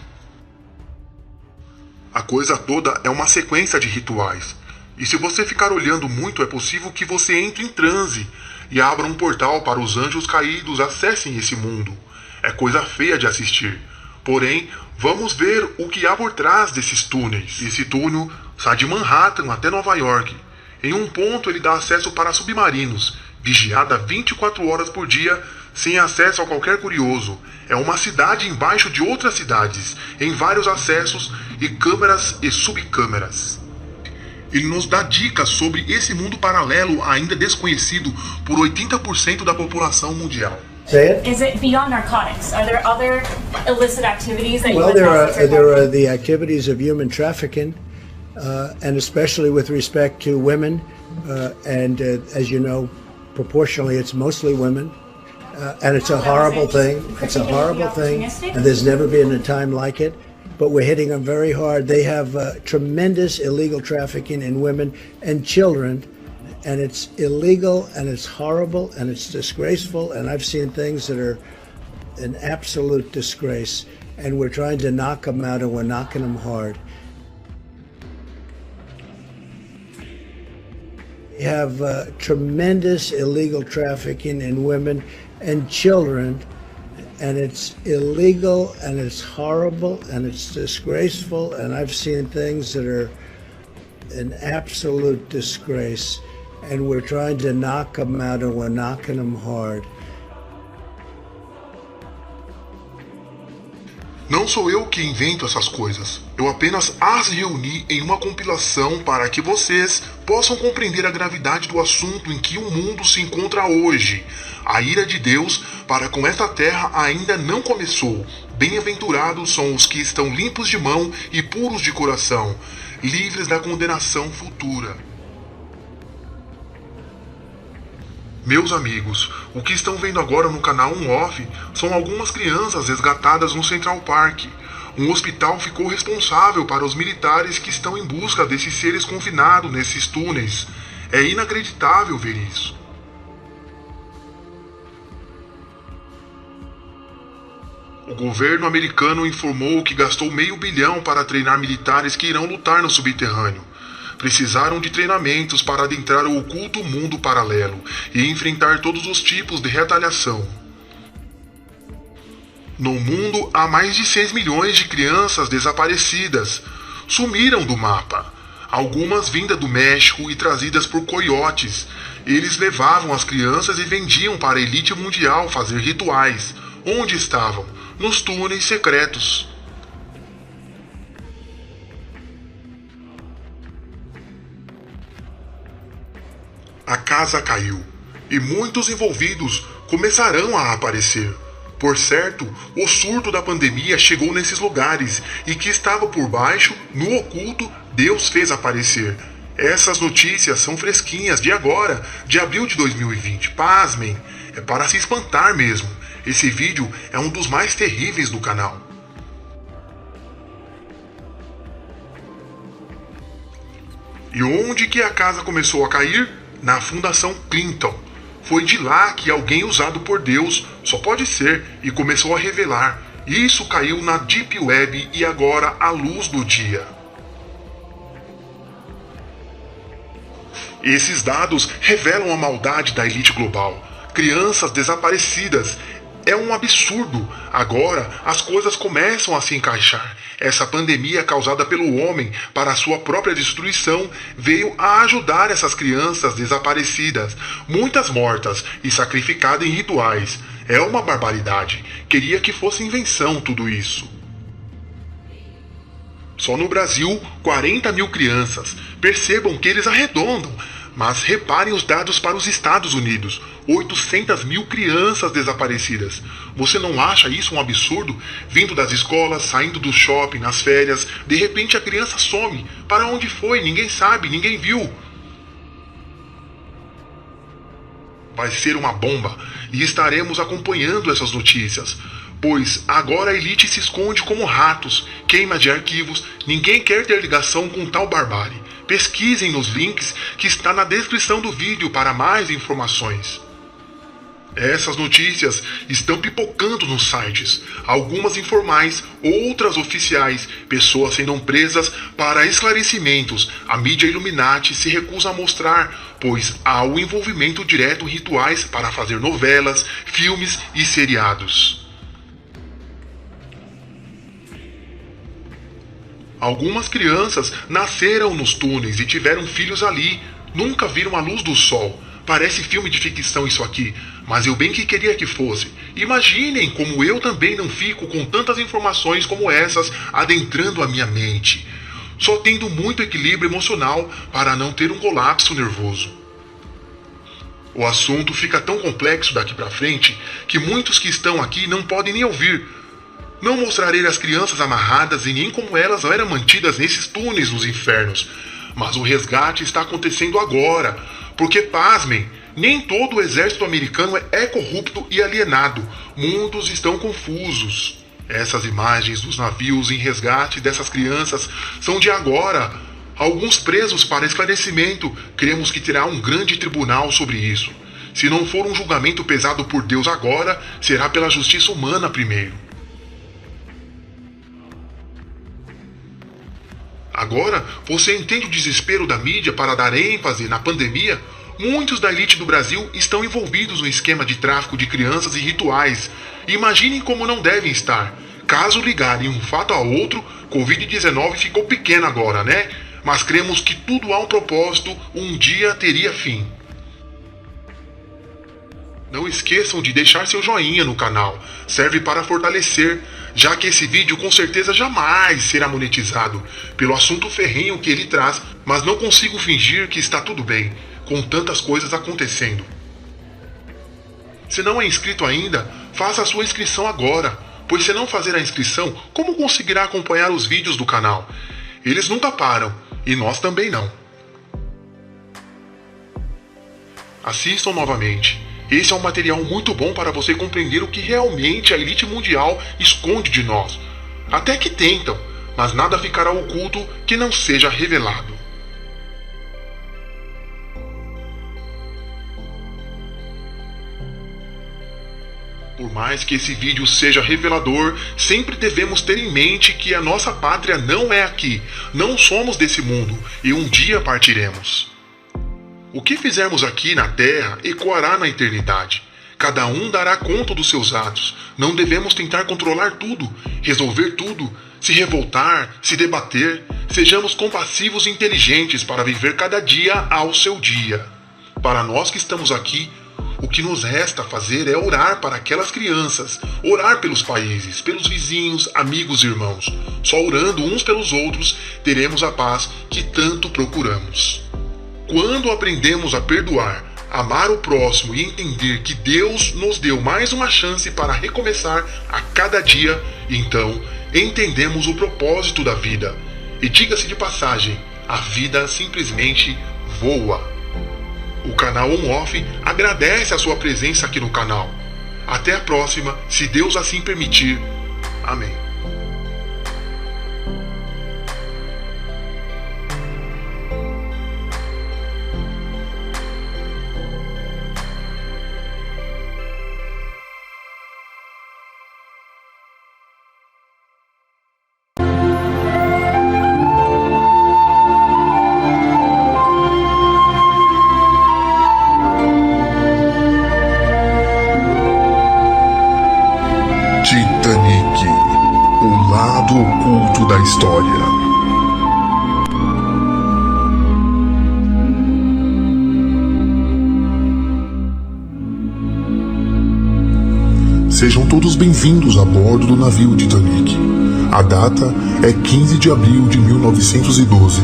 A coisa toda é uma sequência de rituais. E se você ficar olhando muito, é possível que você entre em transe e abra um portal para os anjos caídos acessem esse mundo. É coisa feia de assistir. Porém, vamos ver o que há por trás desses túneis. Esse túnel sai de Manhattan até Nova York. Em um ponto ele dá acesso para submarinos, vigiada 24 horas por dia, sem acesso a qualquer curioso. É uma cidade embaixo de outras cidades, em vários acessos e câmeras e subcâmeras. Ele nos dá dicas sobre esse mundo paralelo ainda desconhecido por 80% da população mundial. Say it. Is it beyond narcotics? Are there other illicit activities that Well, there are the activities of human trafficking, and especially with respect to women, and as you know, proportionally, it's mostly women, and it's a horrible thing. It's a horrible thing, and there's never been a time like it. But we're hitting them very hard. They have tremendous illegal trafficking in women and children, and it's illegal, and it's horrible, and it's disgraceful, and I've seen things that are an absolute disgrace, and we're trying to knock them out, and we're knocking them hard. have tremendous illegal trafficking in women and children, and it's illegal and it's horrible and it's disgraceful, and I've seen things that are an absolute disgrace, and we're trying to knock them out, and we're knocking them hard. Não sou eu que invento essas coisas. Eu apenas as reuni em uma compilação para que vocês possam compreender a gravidade do assunto em que o mundo se encontra hoje. A ira de Deus para com esta terra ainda não começou. Bem-aventurados são os que estão limpos de mão e puros de coração, livres da condenação futura. Meus amigos, o que estão vendo agora no canal 1 Off são algumas crianças resgatadas no Central Park. Um hospital ficou responsável para os militares que estão em busca desses seres confinados nesses túneis. É inacreditável ver isso. O governo americano informou que gastou $500 milhão para treinar militares que irão lutar no subterrâneo. Precisaram de treinamentos para adentrar o oculto mundo paralelo e enfrentar todos os tipos de retaliação. No mundo, há mais de 6 milhões de crianças desaparecidas. Sumiram do mapa. Algumas vindas do México e trazidas por coiotes. Eles levavam as crianças e vendiam para a elite mundial fazer rituais. Onde estavam? Nos túneis secretos. A casa caiu, e muitos envolvidos começarão a aparecer. Por certo, o surto da pandemia chegou nesses lugares, e que estava por baixo, no oculto, Deus fez aparecer. Essas notícias são fresquinhas de agora, de abril de 2020. Pasmem, é para se espantar mesmo. Esse vídeo é um dos mais terríveis do canal. E onde que a casa começou a cair? Na Fundação Clinton. Foi de lá que alguém usado por Deus, só pode ser, e começou a revelar. Isso caiu na Deep Web e agora à luz do dia. Esses dados revelam a maldade da elite global. Crianças desaparecidas. É um absurdo. Agora as coisas começam a se encaixar. Essa pandemia causada pelo homem para a sua própria destruição veio a ajudar essas crianças desaparecidas, muitas mortas e sacrificadas em rituais. É uma barbaridade. Queria que fosse invenção tudo isso. Só no Brasil, 40 mil crianças. Percebam que eles arredondam. Mas reparem os dados para os Estados Unidos. 800 mil crianças desaparecidas. Você não acha isso um absurdo? Vindo das escolas, saindo do shopping, nas férias, de repente a criança some. Para onde foi? Ninguém sabe, ninguém viu. Vai ser uma bomba e estaremos acompanhando essas notícias. Pois agora a elite se esconde como ratos, queima de arquivos, ninguém quer ter ligação com tal barbárie. Pesquisem nos links que está na descrição do vídeo para mais informações. Essas notícias estão pipocando nos sites, algumas informais, outras oficiais, pessoas sendo presas para esclarecimentos. A mídia Illuminati se recusa a mostrar, pois há o envolvimento direto em rituais para fazer novelas, filmes e seriados. Algumas crianças nasceram nos túneis e tiveram filhos ali. Nunca viram a luz do sol. Parece filme de ficção isso aqui, mas eu bem que queria que fosse. Imaginem como eu também não fico com tantas informações como essas adentrando a minha mente. Só tendo muito equilíbrio emocional para não ter um colapso nervoso. O assunto fica tão complexo daqui pra frente que muitos que estão aqui não podem nem ouvir. Não mostrarei as crianças amarradas e nem como elas eram mantidas nesses túneis nos infernos. Mas o resgate está acontecendo agora. Porque, pasmem, nem todo o exército americano é corrupto e alienado. Mundos estão confusos. Essas imagens dos navios em resgate dessas crianças são de agora. Alguns presos para esclarecimento. Cremos que terá um grande tribunal sobre isso. Se não for um julgamento pesado por Deus agora, será pela justiça humana primeiro. Agora, você entende o desespero da mídia para dar ênfase na pandemia? Muitos da elite do Brasil estão envolvidos no esquema de tráfico de crianças e rituais. Imaginem como não devem estar. Caso ligarem um fato a outro, Covid-19 ficou pequeno agora, né? Mas cremos que tudo há um propósito, um dia teria fim. Não esqueçam de deixar seu joinha no canal, serve para fortalecer, já que esse vídeo com certeza jamais será monetizado, pelo assunto ferrenho que ele traz, mas não consigo fingir que está tudo bem, com tantas coisas acontecendo. Se não é inscrito ainda, faça a sua inscrição agora, pois se não fazer a inscrição, como conseguirá acompanhar os vídeos do canal? Eles nunca param, e nós também não. Assistam novamente. Esse é um material muito bom para você compreender o que realmente a elite mundial esconde de nós. Até que tentam, mas nada ficará oculto que não seja revelado. Por mais que esse vídeo seja revelador, sempre devemos ter em mente que a nossa pátria não é aqui, não somos desse mundo e um dia partiremos. O que fizermos aqui na Terra ecoará na eternidade. Cada um dará conta dos seus atos. Não devemos tentar controlar tudo, resolver tudo, se revoltar, se debater. Sejamos compassivos e inteligentes para viver cada dia ao seu dia. Para nós que estamos aqui, o que nos resta fazer é orar para aquelas crianças, orar pelos países, pelos vizinhos, amigos e irmãos. Só orando uns pelos outros, teremos a paz que tanto procuramos. Quando aprendemos a perdoar, amar o próximo e entender que Deus nos deu mais uma chance para recomeçar a cada dia, então entendemos o propósito da vida. E diga-se de passagem, a vida simplesmente voa. O canal On Off agradece a sua presença aqui no canal. Até a próxima, se Deus assim permitir. Amém. Titanic, o lado oculto da história. Sejam todos bem-vindos a bordo do navio Titanic. A data é 15 de abril de 1912.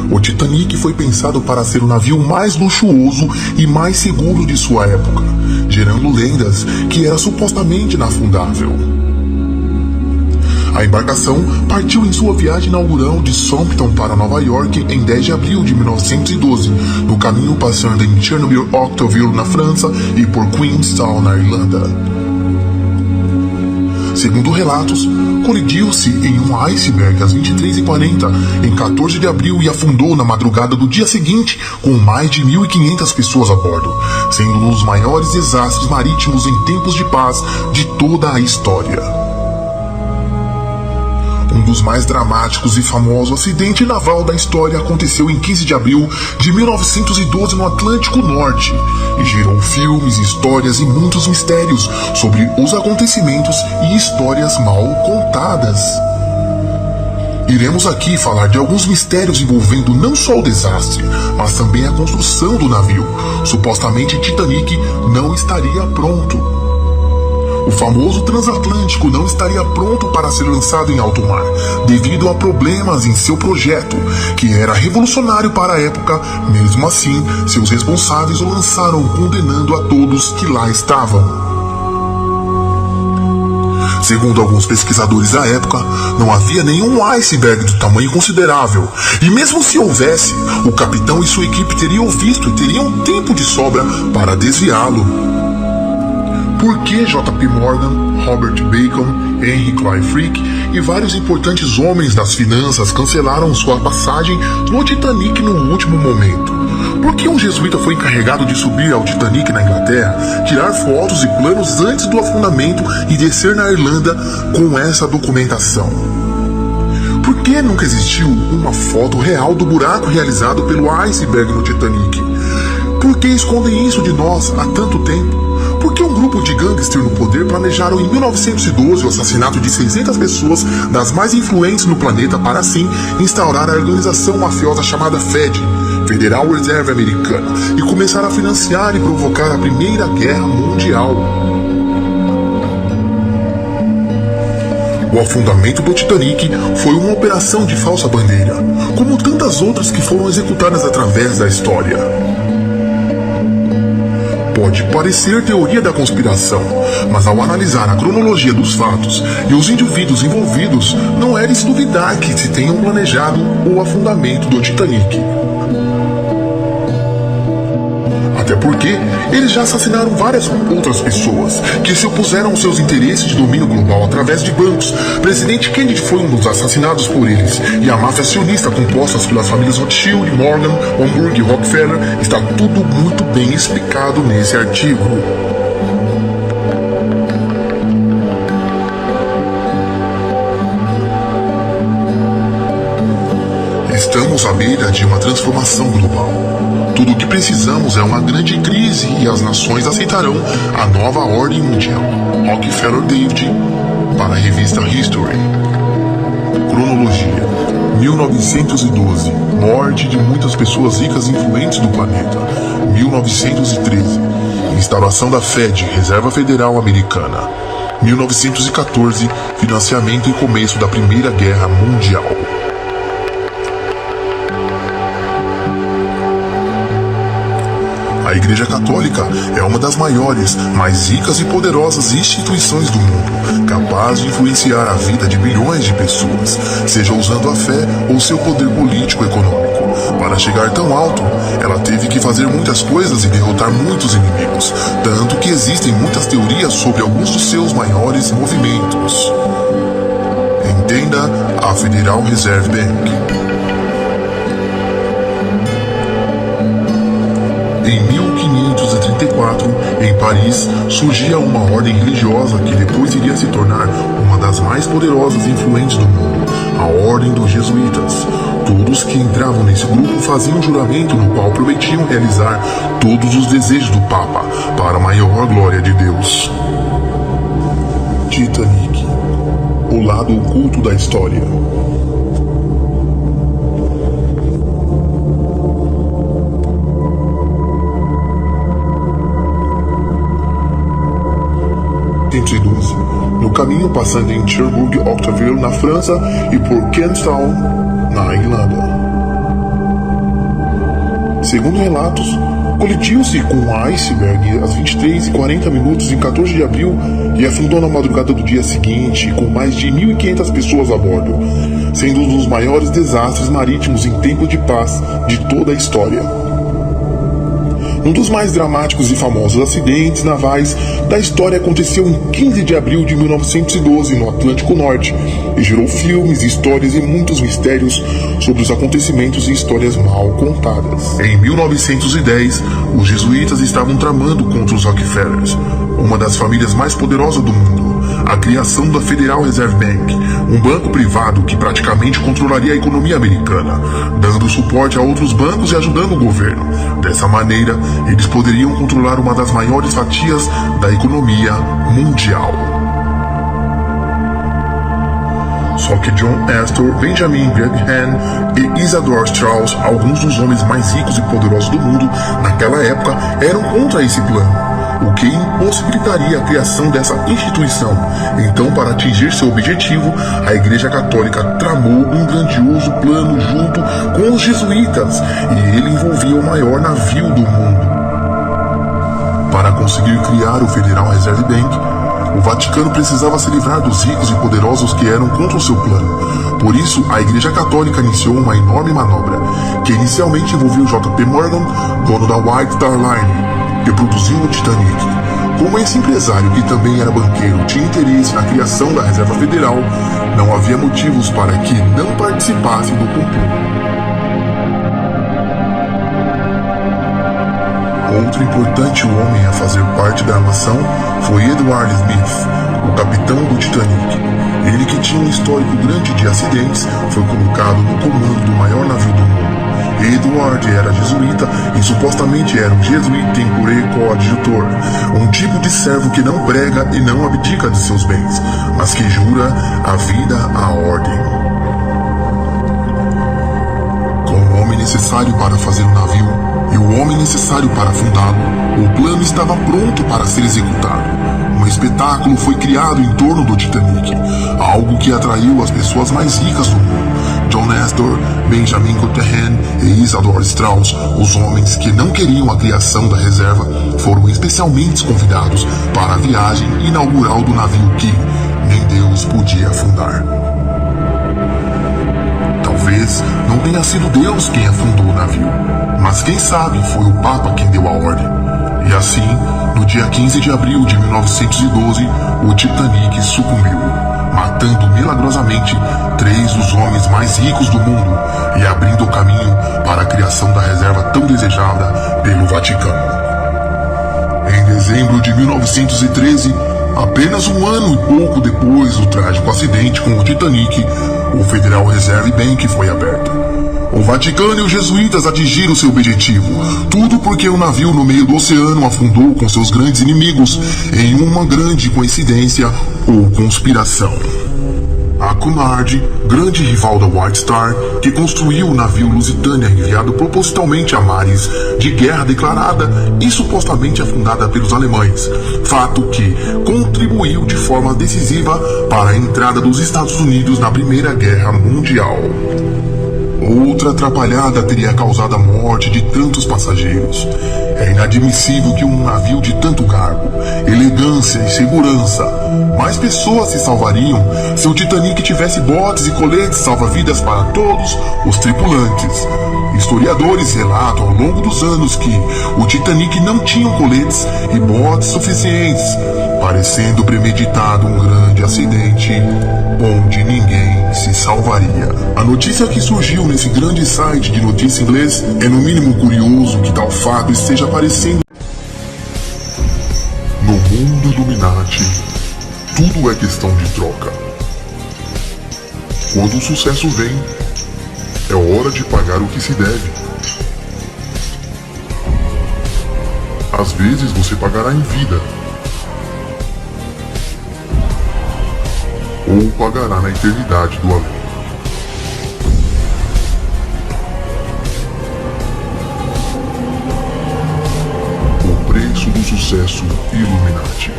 O Titanic foi pensado para ser o navio mais luxuoso e mais seguro de sua época, gerando lendas que era supostamente inafundável. A embarcação partiu em sua viagem inaugural de Southampton para Nova York em 10 de abril de 1912, no caminho passando em Chernobyl-Octeville, na França, e por Queenstown, na Irlanda. Segundo relatos, colidiu-se em um iceberg às 23h40 em 14 de abril e afundou na madrugada do dia seguinte com mais de 1.500 pessoas a bordo, sendo um dos maiores desastres marítimos em tempos de paz de toda a história. Um dos mais dramáticos e famosos acidentes naval da história aconteceu em 15 de abril de 1912 no Atlântico Norte e gerou filmes, histórias e muitos mistérios sobre os acontecimentos e histórias mal contadas. Iremos aqui falar de alguns mistérios envolvendo não só o desastre, mas também a construção do navio. Supostamente Titanic não estaria pronto. O famoso transatlântico não estaria pronto para ser lançado em alto mar, devido a problemas em seu projeto, que era revolucionário para a época. Mesmo assim, seus responsáveis o lançaram, condenando a todos que lá estavam. Segundo alguns pesquisadores da época, não havia nenhum iceberg de tamanho considerável, e mesmo se houvesse, o capitão e sua equipe teriam visto e teriam tempo de sobra para desviá-lo. Por que J.P. Morgan, Robert Bacon, Henry Clay Frick e vários importantes homens das finanças cancelaram sua passagem no Titanic no último momento? Por que um jesuíta foi encarregado de subir ao Titanic na Inglaterra, tirar fotos e planos antes do afundamento e descer na Irlanda com essa documentação? Por que que nunca existiu uma foto real do buraco realizado pelo iceberg no Titanic? Por que escondem isso de nós há tanto tempo? Por que um grupo de gangsters no poder planejaram em 1912 o assassinato de 600 pessoas das mais influentes no planeta para assim instaurar a organização mafiosa chamada FED, Federal Reserve Americana, e começar a financiar e provocar a Primeira Guerra Mundial? O afundamento do Titanic foi uma operação de falsa bandeira, como tantas outras que foram executadas através da história. Pode parecer teoria da conspiração, mas ao analisar a cronologia dos fatos e os indivíduos envolvidos, não é de se duvidar que se tenham planejado o afundamento do Titanic. Até porque eles já assassinaram várias outras pessoas que se opuseram aos seus interesses de domínio global através de bancos. Presidente Kennedy foi um dos assassinados por eles, e a máfia acionista composta pelas famílias Rothschild, Morgan, Hamburg e Rockefeller está tudo muito bem explicado nesse artigo. Estamos à beira de uma transformação global. Tudo o que precisamos é uma grande crise e as nações aceitarão a nova ordem mundial. Rockefeller David, para a revista History. Cronologia: 1912, morte de muitas pessoas ricas e influentes do planeta. 1913, instauração da FED, Reserva Federal Americana. 1914, financiamento e começo da Primeira Guerra Mundial. A Igreja Católica é uma das maiores, mais ricas e poderosas instituições do mundo, capaz de influenciar a vida de bilhões de pessoas, seja usando a fé ou seu poder político-econômico. Para chegar tão alto, ela teve que fazer muitas coisas e derrotar muitos inimigos, tanto que existem muitas teorias sobre alguns dos seus maiores movimentos. Entenda a Federal Reserve Bank. Em 1534, em Paris, surgia uma ordem religiosa que depois iria se tornar uma das mais poderosas e influentes do mundo, a Ordem dos Jesuítas. Todos que entravam nesse grupo faziam um juramento no qual prometiam realizar todos os desejos do Papa para a maior glória de Deus. Titanic, o lado oculto da história. No caminho, passando em Cherbourg, Octeville, na França, e por Queenstown, na Irlanda. Segundo relatos, colidiu-se com um iceberg às 23h40 em 14 de abril e afundou na madrugada do dia seguinte, com mais de 1.500 pessoas a bordo, sendo um dos maiores desastres marítimos em tempo de paz de toda a história. Um dos mais dramáticos e famosos acidentes navais da história aconteceu em 15 de abril de 1912 no Atlântico Norte e gerou filmes, histórias e muitos mistérios sobre os acontecimentos e histórias mal contadas. Em 1910, os jesuítas estavam tramando contra os Rockefellers, uma das famílias mais poderosas do mundo, a criação da Federal Reserve Bank, um banco privado que praticamente controlaria a economia americana, dando suporte a outros bancos e ajudando o governo. Dessa maneira, eles poderiam controlar uma das maiores fatias da economia mundial. Só que John Astor, Benjamin Graham e Isidor Straus, alguns dos homens mais ricos e poderosos do mundo naquela época, eram contra esse plano, o que impossibilitaria a criação dessa instituição. Então, para atingir seu objetivo, a Igreja Católica tramou um grandioso plano junto com os jesuítas, e ele envolvia o maior navio do mundo. Para conseguir criar o Federal Reserve Bank, o Vaticano precisava se livrar dos ricos e poderosos que eram contra o seu plano. Por isso, a Igreja Católica iniciou uma enorme manobra, que inicialmente envolvia o J.P. Morgan, dono da White Star Line, que produziu o Titanic. Como esse empresário, que também era banqueiro, tinha interesse na criação da Reserva Federal, não havia motivos para que não participasse do complô. Outro importante homem a fazer parte da armação foi Edward Smith, o capitão do Titanic. Ele, que tinha um histórico grande de acidentes, foi colocado no comando do maior navio do mundo. Edward era jesuíta e supostamente era um jesuíta coadjutor, um tipo de servo que não prega e não abdica de seus bens, mas que jura a vida à ordem. Com o homem necessário para fazer o navio e o homem necessário para afundá-lo, o plano estava pronto para ser executado. Um espetáculo foi criado em torno do Titanic, algo que atraiu as pessoas mais ricas do mundo. John Astor, Benjamin Constant e Isadora Straus, os homens que não queriam a criação da reserva, foram especialmente convidados para a viagem inaugural do navio que nem Deus podia afundar. Talvez não tenha sido Deus quem afundou o navio, mas quem sabe foi o Papa quem deu a ordem. E assim, no dia 15 de abril de 1912, o Titanic sucumbiu, matando milagrosamente 3 dos homens mais ricos do mundo e abrindo o caminho para a criação da reserva tão desejada pelo Vaticano. Em dezembro de 1913, apenas um ano e pouco depois do trágico acidente com o Titanic, o Federal Reserve Bank foi aberto. O Vaticano e os jesuítas atingiram seu objetivo. Tudo porque um navio no meio do oceano afundou com seus grandes inimigos em uma grande coincidência ou conspiração. A Cunard, grande rival da White Star, que construiu o navio Lusitânia enviado propositalmente a mares de guerra declarada e supostamente afundada pelos alemães, fato que contribuiu de forma decisiva para a entrada dos Estados Unidos na Primeira Guerra Mundial. Outra atrapalhada teria causado a morte de tantos passageiros. É inadmissível que um navio de tanto garbo, elegância e segurança, mais pessoas se salvariam se o Titanic tivesse botes e coletes salva-vidas para todos os tripulantes. Historiadores relatam ao longo dos anos que o Titanic não tinha coletes e botes suficientes, parecendo premeditado um grande acidente onde ninguém se salvaria. A notícia que surgiu nesse grande site de notícia inglês é no mínimo curioso que tal fato esteja aparecendo. No mundo Illuminati, tudo é questão de troca. Quando o sucesso vem, é hora de pagar o que se deve. Às vezes você pagará em vida, ou pagará na eternidade do além. O preço do sucesso Illuminati.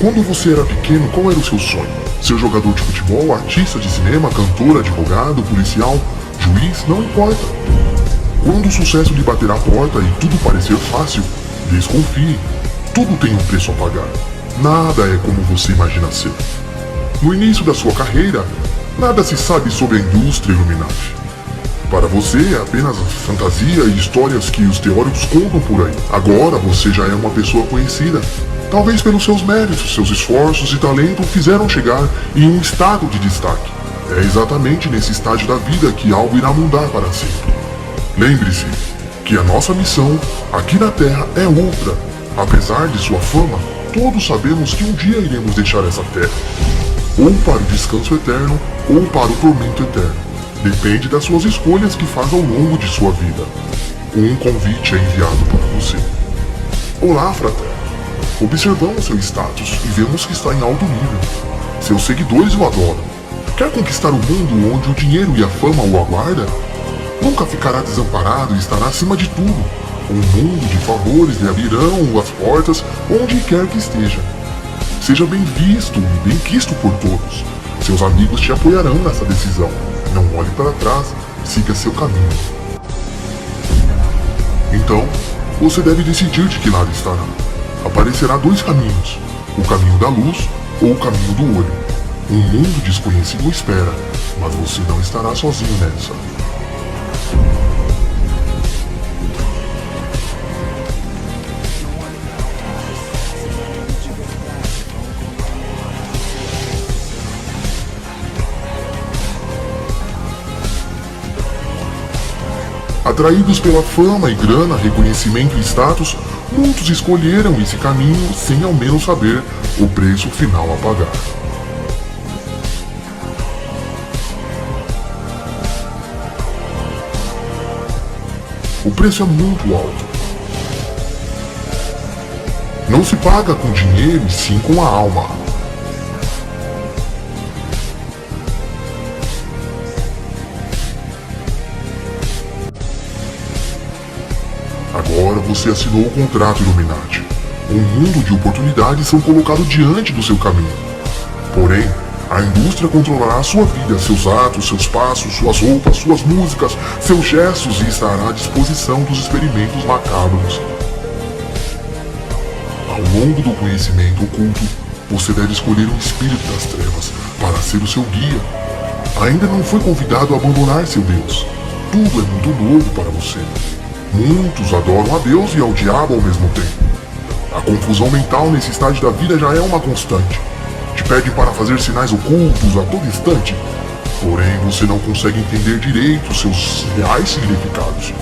Quando você era pequeno, qual era o seu sonho? Ser jogador de futebol, artista de cinema, cantor, advogado, policial, juiz, não importa. Quando o sucesso lhe bater à porta e tudo parecer fácil, desconfie. Tudo tem um preço a pagar. Nada é como você imagina ser. No início da sua carreira, nada se sabe sobre a indústria Illuminati. Para você é apenas fantasia e histórias que os teóricos contam por aí. Agora você já é uma pessoa conhecida. Talvez pelos seus méritos, seus esforços e talento fizeram chegar em um estado de destaque. É exatamente nesse estágio da vida que algo irá mudar para sempre. Lembre-se que a nossa missão aqui na Terra é outra. Apesar de sua fama, todos sabemos que um dia iremos deixar essa terra, ou para o descanso eterno, ou para o tormento eterno. Depende das suas escolhas que faz ao longo de sua vida. Um convite é enviado para você. Olá, fraterno. Observamos seu status e vemos que está em alto nível. Seus seguidores o adoram. Quer conquistar o mundo onde o dinheiro e a fama o aguardam? Nunca ficará desamparado e estará acima de tudo. Um mundo de favores lhe abrirão as portas onde quer que esteja. Seja bem visto e bem quisto por todos. Seus amigos te apoiarão nessa decisão. Não olhe para trás, siga seu caminho. Então, você deve decidir de que lado estará. Aparecerá 2 caminhos, o caminho da luz ou o caminho do olho. Um mundo desconhecido o espera, mas você não estará sozinho nessa. Atraídos pela fama e grana, reconhecimento e status, muitos escolheram esse caminho sem ao menos saber o preço final a pagar. O preço é muito alto. Não se paga com dinheiro e sim com a alma. Agora você assinou o contrato, Illuminati. Um mundo de oportunidades são colocados diante do seu caminho. Porém, a indústria controlará a sua vida, seus atos, seus passos, suas roupas, suas músicas, seus gestos e estará à disposição dos experimentos macabros. Ao longo do conhecimento oculto, você deve escolher um espírito das trevas para ser o seu guia. Ainda não foi convidado a abandonar seu Deus. Tudo é muito novo para você. Muitos adoram a Deus e ao diabo ao mesmo tempo. A confusão mental nesse estágio da vida já é uma constante. Te pedem para fazer sinais ocultos a todo instante, porém você não consegue entender direito seus reais significados.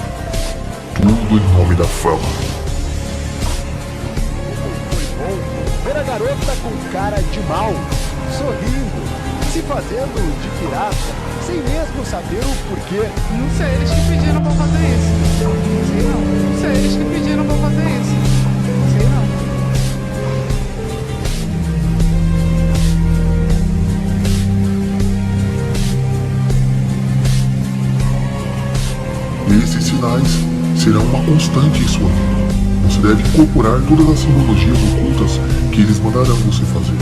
Tudo em nome da fama. Foi bom ver a garota com cara de mal, sorrindo, se fazendo de pirata, sem mesmo saber o porquê. Não sei, eles que pediram pra fazer isso. Sei não. Não sei, eles que pediram pra fazer isso. Sei não. Esses sinais serão uma constante em sua vida. Você deve incorporar todas as simbologias ocultas que eles mandarão você fazer.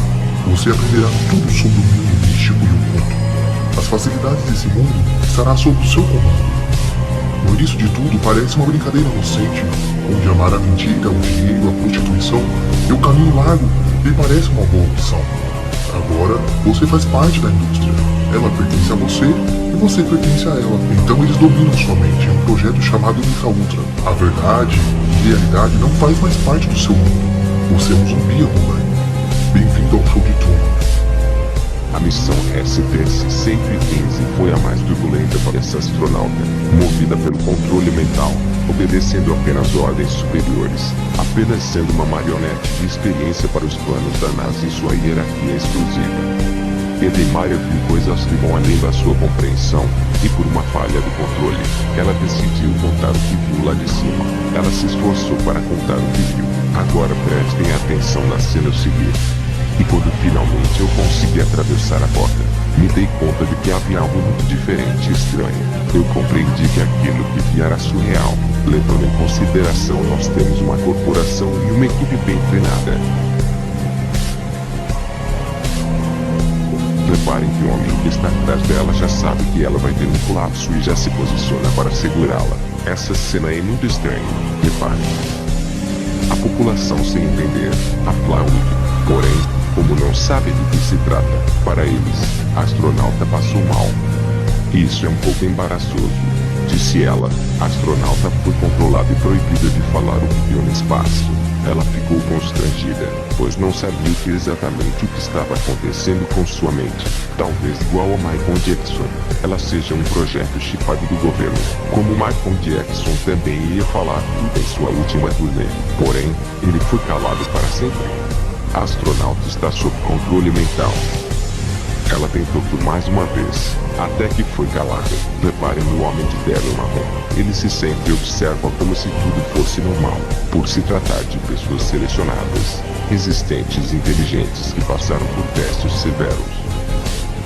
Você aprenderá tudo sobre o mundo místico e oculto. As facilidades desse mundo estará sob o seu comando. No início de tudo parece uma brincadeira inocente, onde amar a mentira, o dinheiro, a prostituição e o caminho largo lhe parece uma boa opção. Agora você faz parte da indústria. Ela pertence a você e você pertence a ela. Então eles dominam sua mente em um projeto chamado Mika Ultra. A verdade e realidade não faz mais parte do seu mundo. Você é um zumbi ambulante. Bem-vindo ao show de Truman. A missão STS-115 foi a mais turbulenta para essa astronauta, movida pelo controle mental, obedecendo apenas ordens superiores, apenas sendo uma marionete de experiência para os planos da NASA e sua hierarquia exclusiva. Edemaria viu coisas que vão além da sua compreensão, e por uma falha do controle, ela decidiu contar o que viu lá de cima. Ela se esforçou para contar o que viu. Agora prestem atenção na cena a seguir. E quando finalmente eu consegui atravessar a porta, me dei conta de que havia algo muito diferente e estranho. Eu compreendi que aquilo que vi era surreal. Levando em consideração nós temos uma corporação e uma equipe bem treinada. Reparem que o homem que está atrás dela já sabe que ela vai ter um colapso e já se posiciona para segurá-la. Essa cena é muito estranha. Reparem. A população, sem entender, aplaude. Porém, como não sabe do que se trata, para eles, a astronauta passou mal. Isso é um pouco embaraçoso, disse ela. A astronauta foi controlada e proibida de falar o que viu no espaço. Ela ficou constrangida, pois não sabia exatamente o que estava acontecendo com sua mente. Talvez igual a Michael Jackson, ela seja um projeto chipado do governo. Como Michael Jackson também ia falar tudo em sua última turnê. Porém, ele foi calado para sempre. A astronauta está sob controle mental. Ela tentou por mais uma vez, até que foi calada. Reparem no homem de terno marrom. Ele se sempre observa como se tudo fosse normal, por se tratar de pessoas selecionadas, resistentes e inteligentes que passaram por testes severos.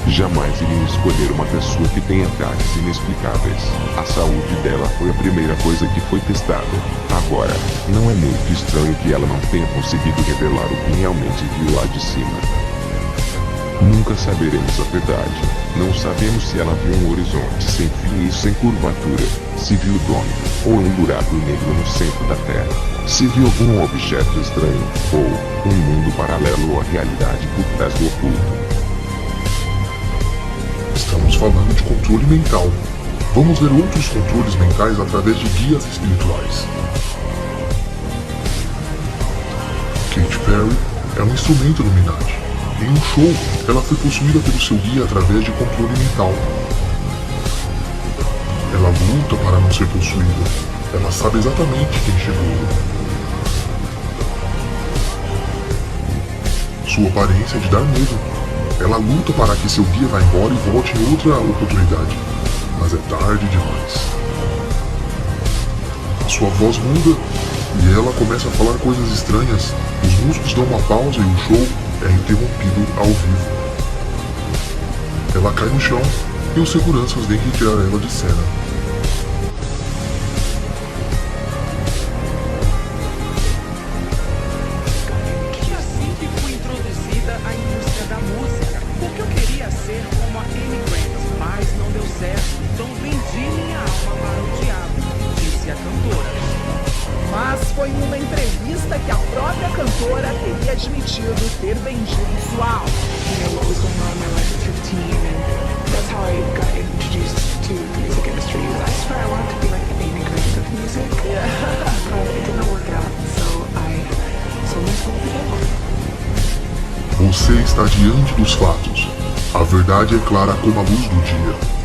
Jamais iriam escolher uma pessoa que tem ataques inexplicáveis. A saúde dela foi a primeira coisa que foi testada. Agora, não é muito estranho que ela não tenha conseguido revelar o que realmente viu lá de cima. Nunca saberemos a verdade. Não sabemos se ela viu um horizonte sem fim e sem curvatura, se viu o domo, ou um buraco negro no centro da Terra, se viu algum objeto estranho, ou um mundo paralelo à realidade por trás do oculto. Estamos falando de controle mental. Vamos ver outros controles mentais através de guias espirituais. Katy Perry é um instrumento Illuminati. Em um show, ela foi possuída pelo seu guia através de controle mental. Ela luta para não ser possuída. Ela sabe exatamente quem chegou. sua aparência de dar medo. Ela luta para que seu guia vá embora e volte em outra oportunidade, mas é tarde demais. A sua voz muda e ela começa a falar coisas estranhas. Os músicos dão uma pausa e o show é interrompido ao vivo. Ela cai no chão e os seguranças vêm retirar ela de cena. E assim que fui introduzida à indústria da música, porque eu queria ser como a Amy Grant, mas não deu certo, então vendi minha alma para o diabo, disse a cantora. Mas foi numa entrevista que a própria cantora teria admitido ter vendido sua alma. That's how I got introduced to the music industry. I swear I wanted to be like the Amy Grant of music. But it didn't work out, so I sold my soul to the devil. Você está diante dos fatos. A verdade é clara como a luz do dia.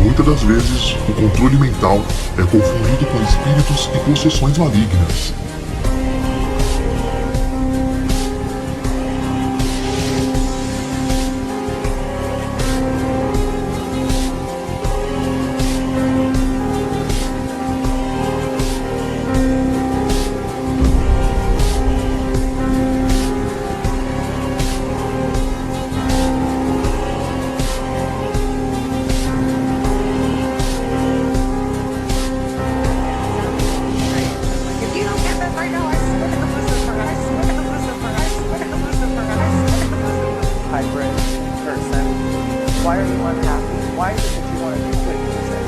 Muitas das vezes, o controle mental é confundido com espíritos e possessões malignas. Hybrid person. Why are you unhappy? Why is it that you want to do good music?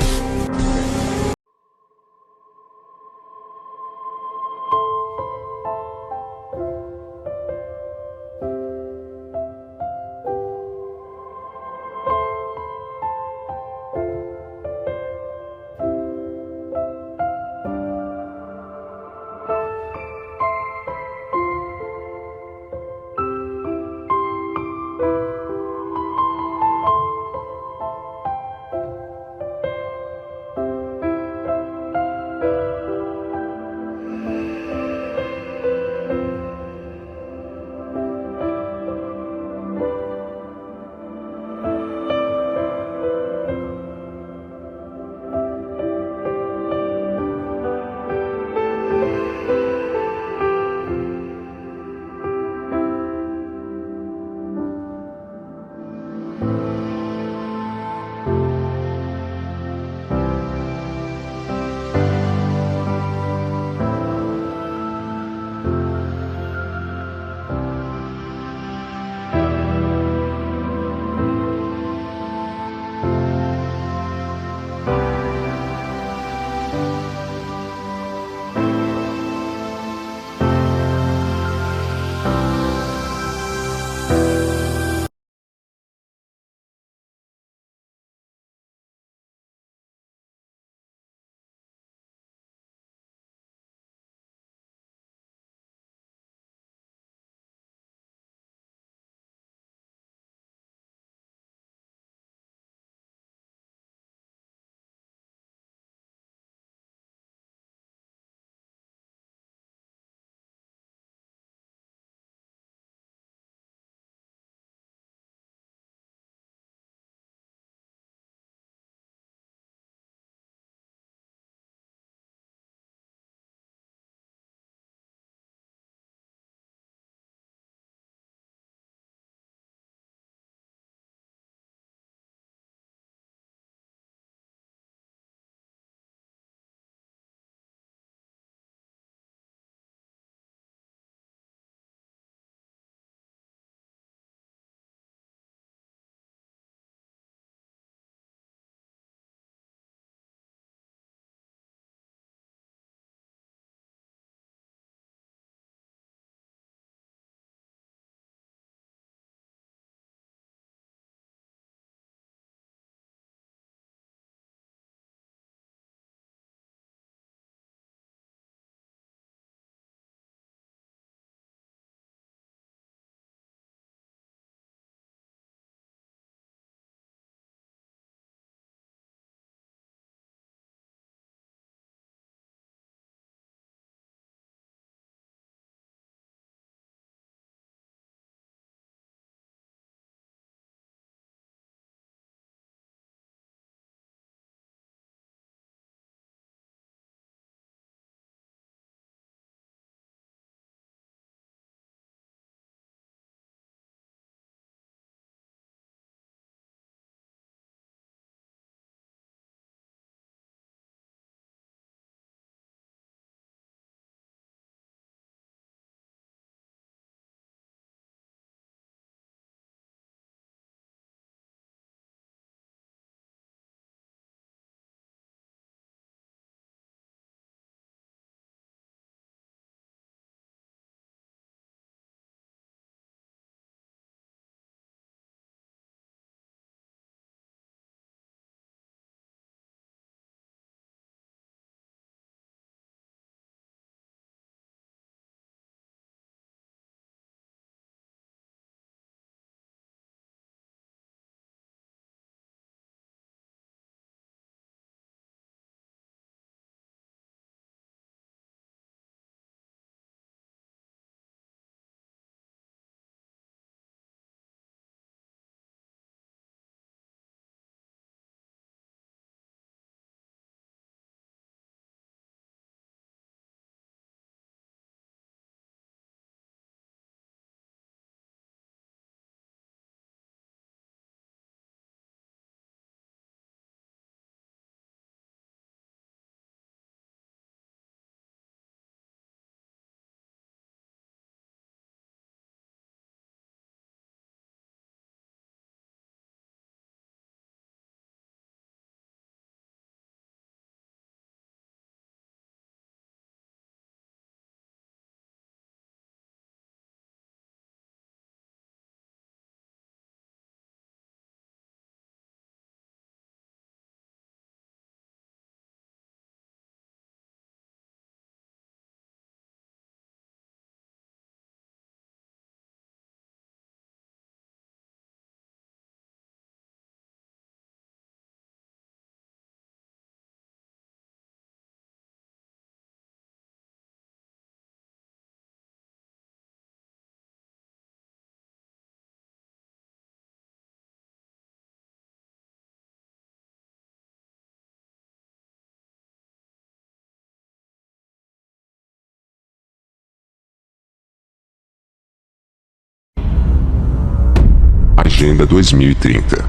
Agenda 2030.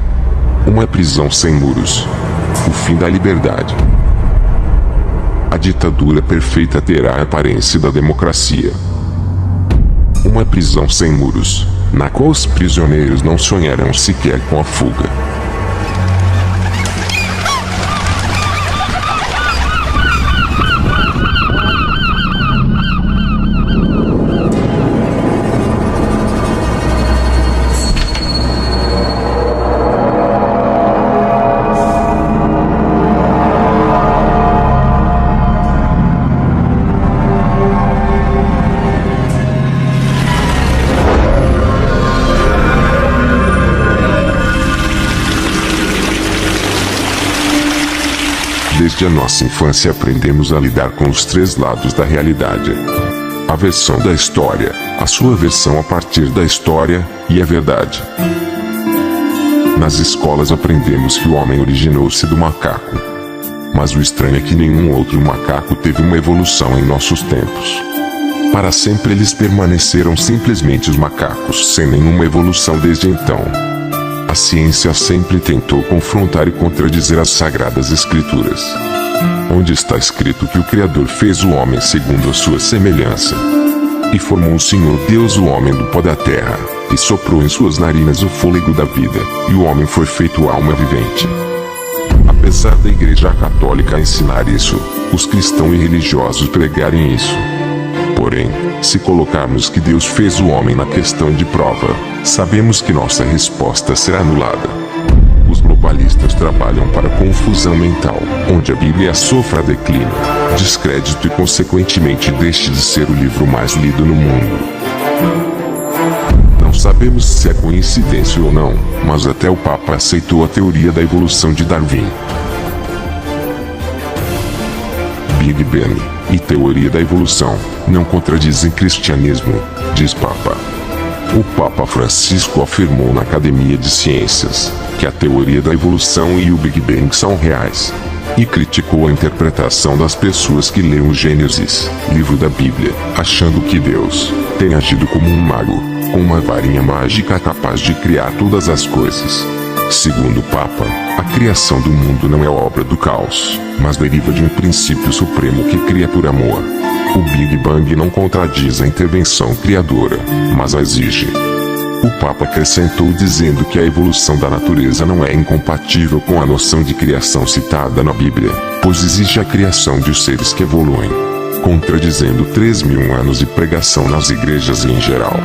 Uma prisão sem muros. O fim da liberdade. A ditadura perfeita terá a aparência da democracia. Uma prisão sem muros, na qual os prisioneiros não sonharão sequer com a fuga. Desde a nossa infância aprendemos a lidar com os três lados da realidade. A versão da história, a sua versão a partir da história, e a verdade. Nas escolas aprendemos que o homem originou-se do macaco. Mas o estranho é que nenhum outro macaco teve uma evolução em nossos tempos. Para sempre eles permaneceram simplesmente os macacos, sem nenhuma evolução desde então. A ciência sempre tentou confrontar e contradizer as sagradas escrituras. Onde está escrito que o Criador fez o homem segundo a sua semelhança? E formou o Senhor Deus o homem do pó da terra, e soprou em suas narinas o fôlego da vida, e o homem foi feito alma vivente. Apesar da Igreja Católica ensinar isso, os cristãos e religiosos pregarem isso. Porém, se colocarmos que Deus fez o homem na questão de prova, sabemos que nossa resposta será anulada. Os globalistas trabalham para confusão mental, onde a Bíblia sofra declínio, descrédito e consequentemente deixe de ser o livro mais lido no mundo. Não sabemos se é coincidência ou não, mas até o Papa aceitou a teoria da evolução de Darwin. Big Bang e teoria da evolução não contradizem cristianismo, diz Papa. O Papa Francisco afirmou na Academia de Ciências que a teoria da evolução e o Big Bang são reais, e criticou a interpretação das pessoas que leem o Gênesis, livro da Bíblia, achando que Deus tem agido como um mago, com uma varinha mágica capaz de criar todas as coisas. Segundo o Papa, a criação do mundo não é obra do caos, mas deriva de um princípio supremo que cria por amor. O Big Bang não contradiz a intervenção criadora, mas a exige. O Papa acrescentou dizendo que a evolução da natureza não é incompatível com a noção de criação citada na Bíblia, pois existe a criação de seres que evoluem, contradizendo 3.000 anos de pregação nas igrejas em geral.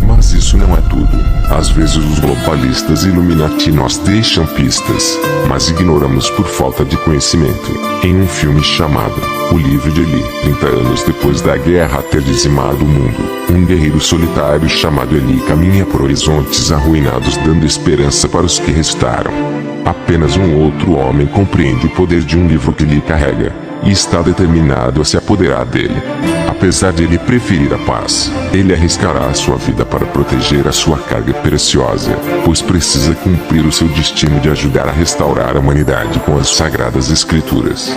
Mas isso não é tudo. Às vezes os globalistas e Illuminati nos deixam pistas, mas ignoramos por falta de conhecimento. Em um filme chamado O Livro de Eli, 30 anos depois da guerra ter dizimado o mundo, um guerreiro solitário chamado Eli caminha por horizontes arruinados dando esperança para os que restaram. Apenas um outro homem compreende o poder de um livro que Eli carrega, e está determinado a se apoderar dele. Apesar de ele preferir a paz, ele arriscará a sua vida para proteger a sua carga preciosa, pois precisa cumprir o seu destino de ajudar a restaurar a humanidade com as sagradas escrituras.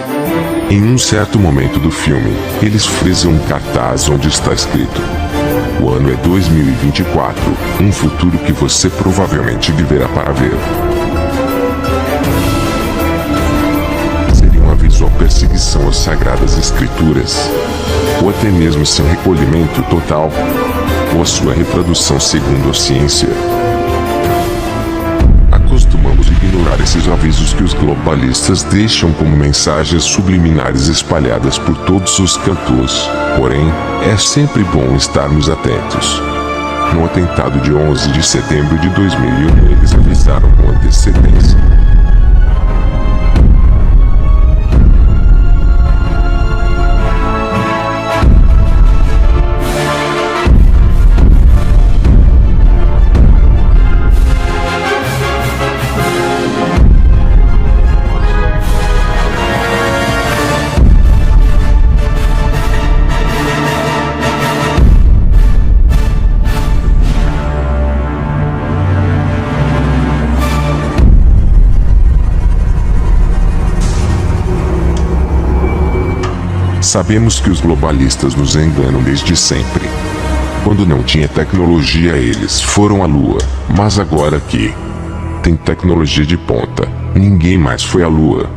Em um certo momento do filme, eles frisam um cartaz onde está escrito: o ano é 2024, um futuro que você provavelmente viverá para ver. Ou perseguição às sagradas escrituras, ou até mesmo seu recolhimento total, ou a sua reprodução segundo a ciência. Acostumamos ignorar esses avisos que os globalistas deixam como mensagens subliminares espalhadas por todos os cantos, porém, é sempre bom estarmos atentos. No atentado de 11 de setembro de 2001, eles avisaram com antecedência. Sabemos que os globalistas nos enganam desde sempre. Quando não tinha tecnologia eles foram à Lua, mas agora que tem tecnologia de ponta, ninguém mais foi à Lua.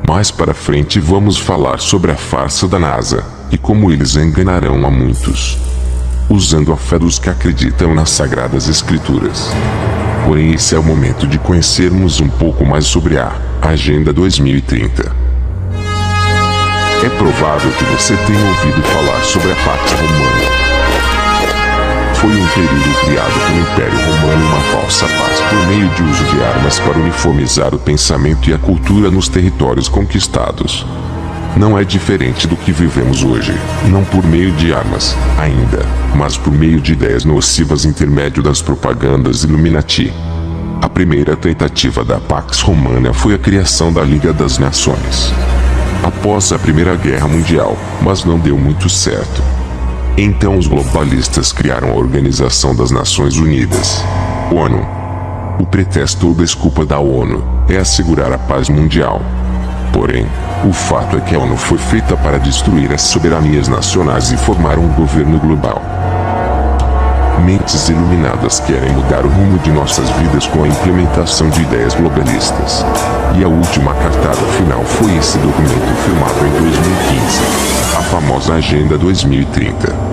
Mais para frente vamos falar sobre a farsa da NASA, e como eles enganarão a muitos, usando a fé dos que acreditam nas Sagradas Escrituras. Porém esse é o momento de conhecermos um pouco mais sobre a Agenda 2030. É provável que você tenha ouvido falar sobre a Pax Romana. Foi um período criado pelo Império Romano, uma falsa paz por meio de uso de armas para uniformizar o pensamento e a cultura nos territórios conquistados. Não é diferente do que vivemos hoje, não por meio de armas, ainda, mas por meio de ideias nocivas intermédio das propagandas Illuminati. A primeira tentativa da Pax Romana foi a criação da Liga das Nações, após a Primeira Guerra Mundial, mas não deu muito certo. Então os globalistas criaram a Organização das Nações Unidas, ONU. O pretexto ou desculpa da ONU é assegurar a paz mundial. Porém, o fato é que a ONU foi feita para destruir as soberanias nacionais e formar um governo global. Mentes iluminadas querem mudar o rumo de nossas vidas com a implementação de ideias globalistas. E a última cartada final foi esse documento firmado em 2015, a famosa Agenda 2030.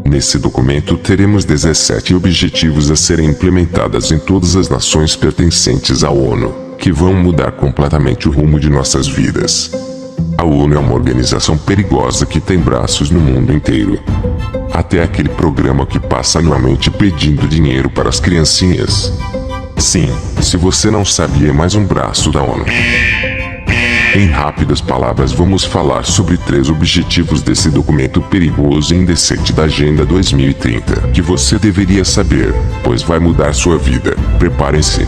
Nesse documento teremos 17 objetivos a serem implementados em todas as nações pertencentes à ONU, que vão mudar completamente o rumo de nossas vidas. A ONU é uma organização perigosa que tem braços no mundo inteiro. Até aquele programa que passa anualmente pedindo dinheiro para as criancinhas. Sim, se você não sabia, é mais um braço da ONU. Em rápidas palavras vamos falar sobre 3 objetivos desse documento perigoso e indecente da Agenda 2030, que você deveria saber, pois vai mudar sua vida. Preparem-se.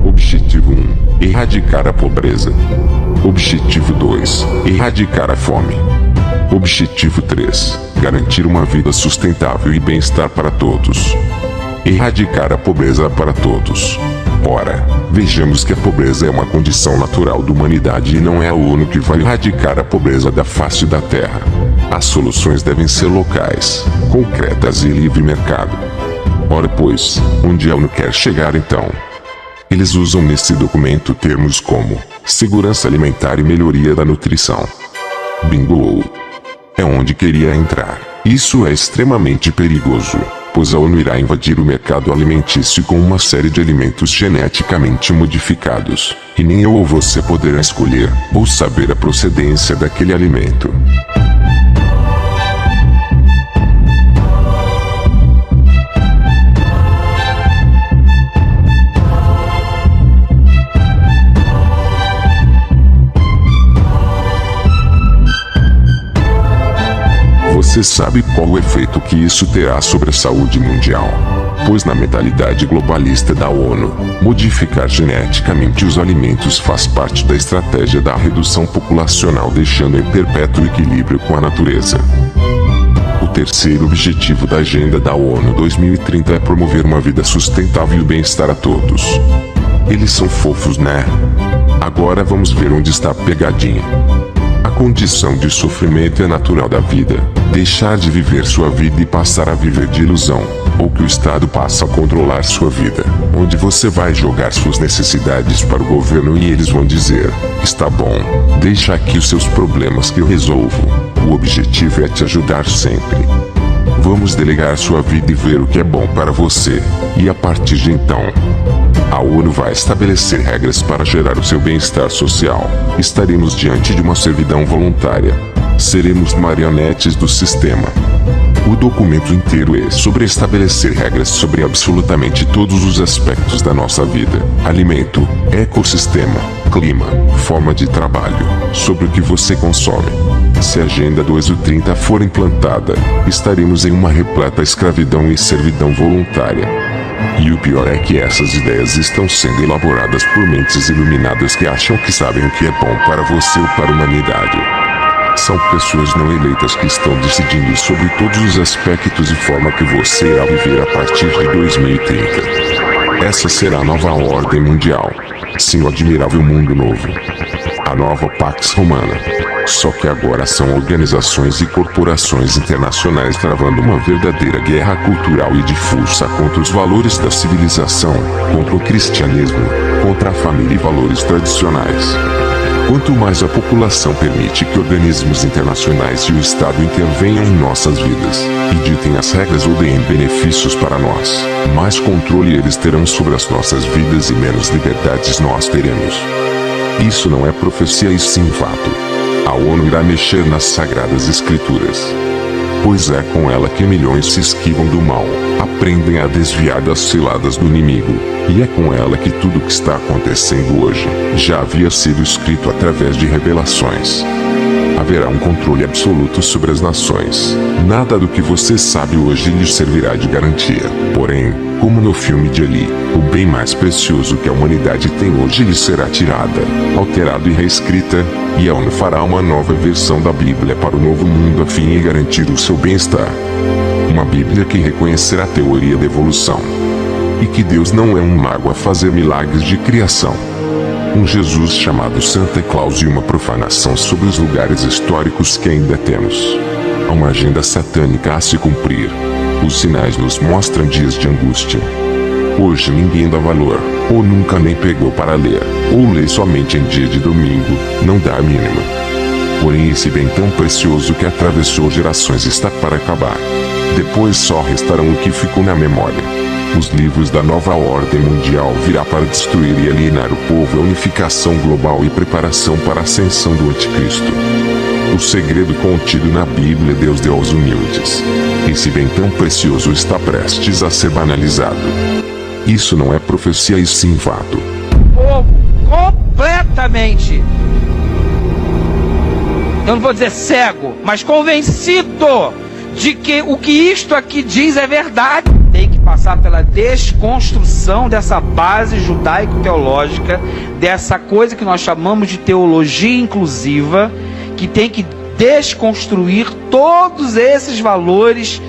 Objetivo 1. Erradicar a pobreza. Objetivo 2. Erradicar a fome. Objetivo 3. Garantir uma vida sustentável e bem-estar para todos. Erradicar a pobreza para todos. Ora, vejamos que a pobreza é uma condição natural da humanidade e não é a ONU que vai erradicar a pobreza da face da Terra. As soluções devem ser locais, concretas e livre mercado. Ora pois, onde a ONU quer chegar então? Eles usam nesse documento termos como segurança alimentar e melhoria da nutrição. Bingo! É onde queria entrar. Isso é extremamente perigoso, pois a ONU irá invadir o mercado alimentício com uma série de alimentos geneticamente modificados, e nem eu ou você poderá escolher ou saber a procedência daquele alimento. Você sabe qual o efeito que isso terá sobre a saúde mundial? Pois na mentalidade globalista da ONU, modificar geneticamente os alimentos faz parte da estratégia da redução populacional, deixando em perpétuo equilíbrio com a natureza. O terceiro objetivo da Agenda da ONU 2030 é promover uma vida sustentável e o bem-estar a todos. Eles são fofos, né? Agora vamos ver onde está a pegadinha. A condição de sofrimento é natural da vida. Deixar de viver sua vida e passar a viver de ilusão, ou que o Estado passa a controlar sua vida, onde você vai jogar suas necessidades para o governo e eles vão dizer: está bom, deixa aqui os seus problemas que eu resolvo. O objetivo é te ajudar sempre. Vamos delegar sua vida e ver o que é bom para você, e a partir de então, a ONU vai estabelecer regras para gerar o seu bem-estar social. Estaremos diante de uma servidão voluntária. Seremos marionetes do sistema. O documento inteiro é sobre estabelecer regras sobre absolutamente todos os aspectos da nossa vida: alimento, ecossistema, clima, forma de trabalho, sobre o que você consome. Se a Agenda 2030 for implantada, estaremos em uma repleta escravidão e servidão voluntária. E o pior é que essas ideias estão sendo elaboradas por mentes iluminadas que acham que sabem o que é bom para você ou para a humanidade. São pessoas não eleitas que estão decidindo sobre todos os aspectos e forma que você irá viver a partir de 2030. Essa será a nova ordem mundial. Sim, o admirável mundo novo. A nova Pax Romana. Só que agora são organizações e corporações internacionais travando uma verdadeira guerra cultural e difusa contra os valores da civilização, contra o cristianismo, contra a família e valores tradicionais. Quanto mais a população permite que organismos internacionais e o Estado intervenham em nossas vidas, e ditem as regras ou deem benefícios para nós, mais controle eles terão sobre as nossas vidas e menos liberdades nós teremos. Isso não é profecia e sim fato. A ONU irá mexer nas sagradas escrituras. Pois é com ela que milhões se esquivam do mal, aprendem a desviar das ciladas do inimigo, e é com ela que tudo o que está acontecendo hoje já havia sido escrito através de revelações. Haverá um controle absoluto sobre as nações. Nada do que você sabe hoje lhe servirá de garantia. Porém, como no filme de Eli, o bem mais precioso que a humanidade tem hoje lhe será tirada, alterado e reescrita, e a ONU fará uma nova versão da Bíblia para o novo mundo a fim de garantir o seu bem-estar. Uma Bíblia que reconhecerá a teoria da evolução. E que Deus não é um mago a fazer milagres de criação. Um Jesus chamado Santa Claus e uma profanação sobre os lugares históricos que ainda temos. Há uma agenda satânica a se cumprir. Os sinais nos mostram dias de angústia. Hoje ninguém dá valor, ou nunca nem pegou para ler, ou lê somente em dia de domingo, não dá a mínima. Porém esse bem tão precioso que atravessou gerações está para acabar. Depois só restarão o que ficou na memória. Os livros da nova ordem mundial virá para destruir e alienar o povo, a unificação global e preparação para a ascensão do anticristo. O segredo contido na Bíblia Deus deu aos humildes. Esse bem tão precioso está prestes a ser banalizado. Isso não é profecia e sim fato. Povo completamente, eu não vou dizer cego, mas convencido de que o que isto aqui diz é verdade. Tem que passar pela desconstrução dessa base judaico-teológica, dessa coisa que nós chamamos de teologia inclusiva, que tem que desconstruir todos esses valores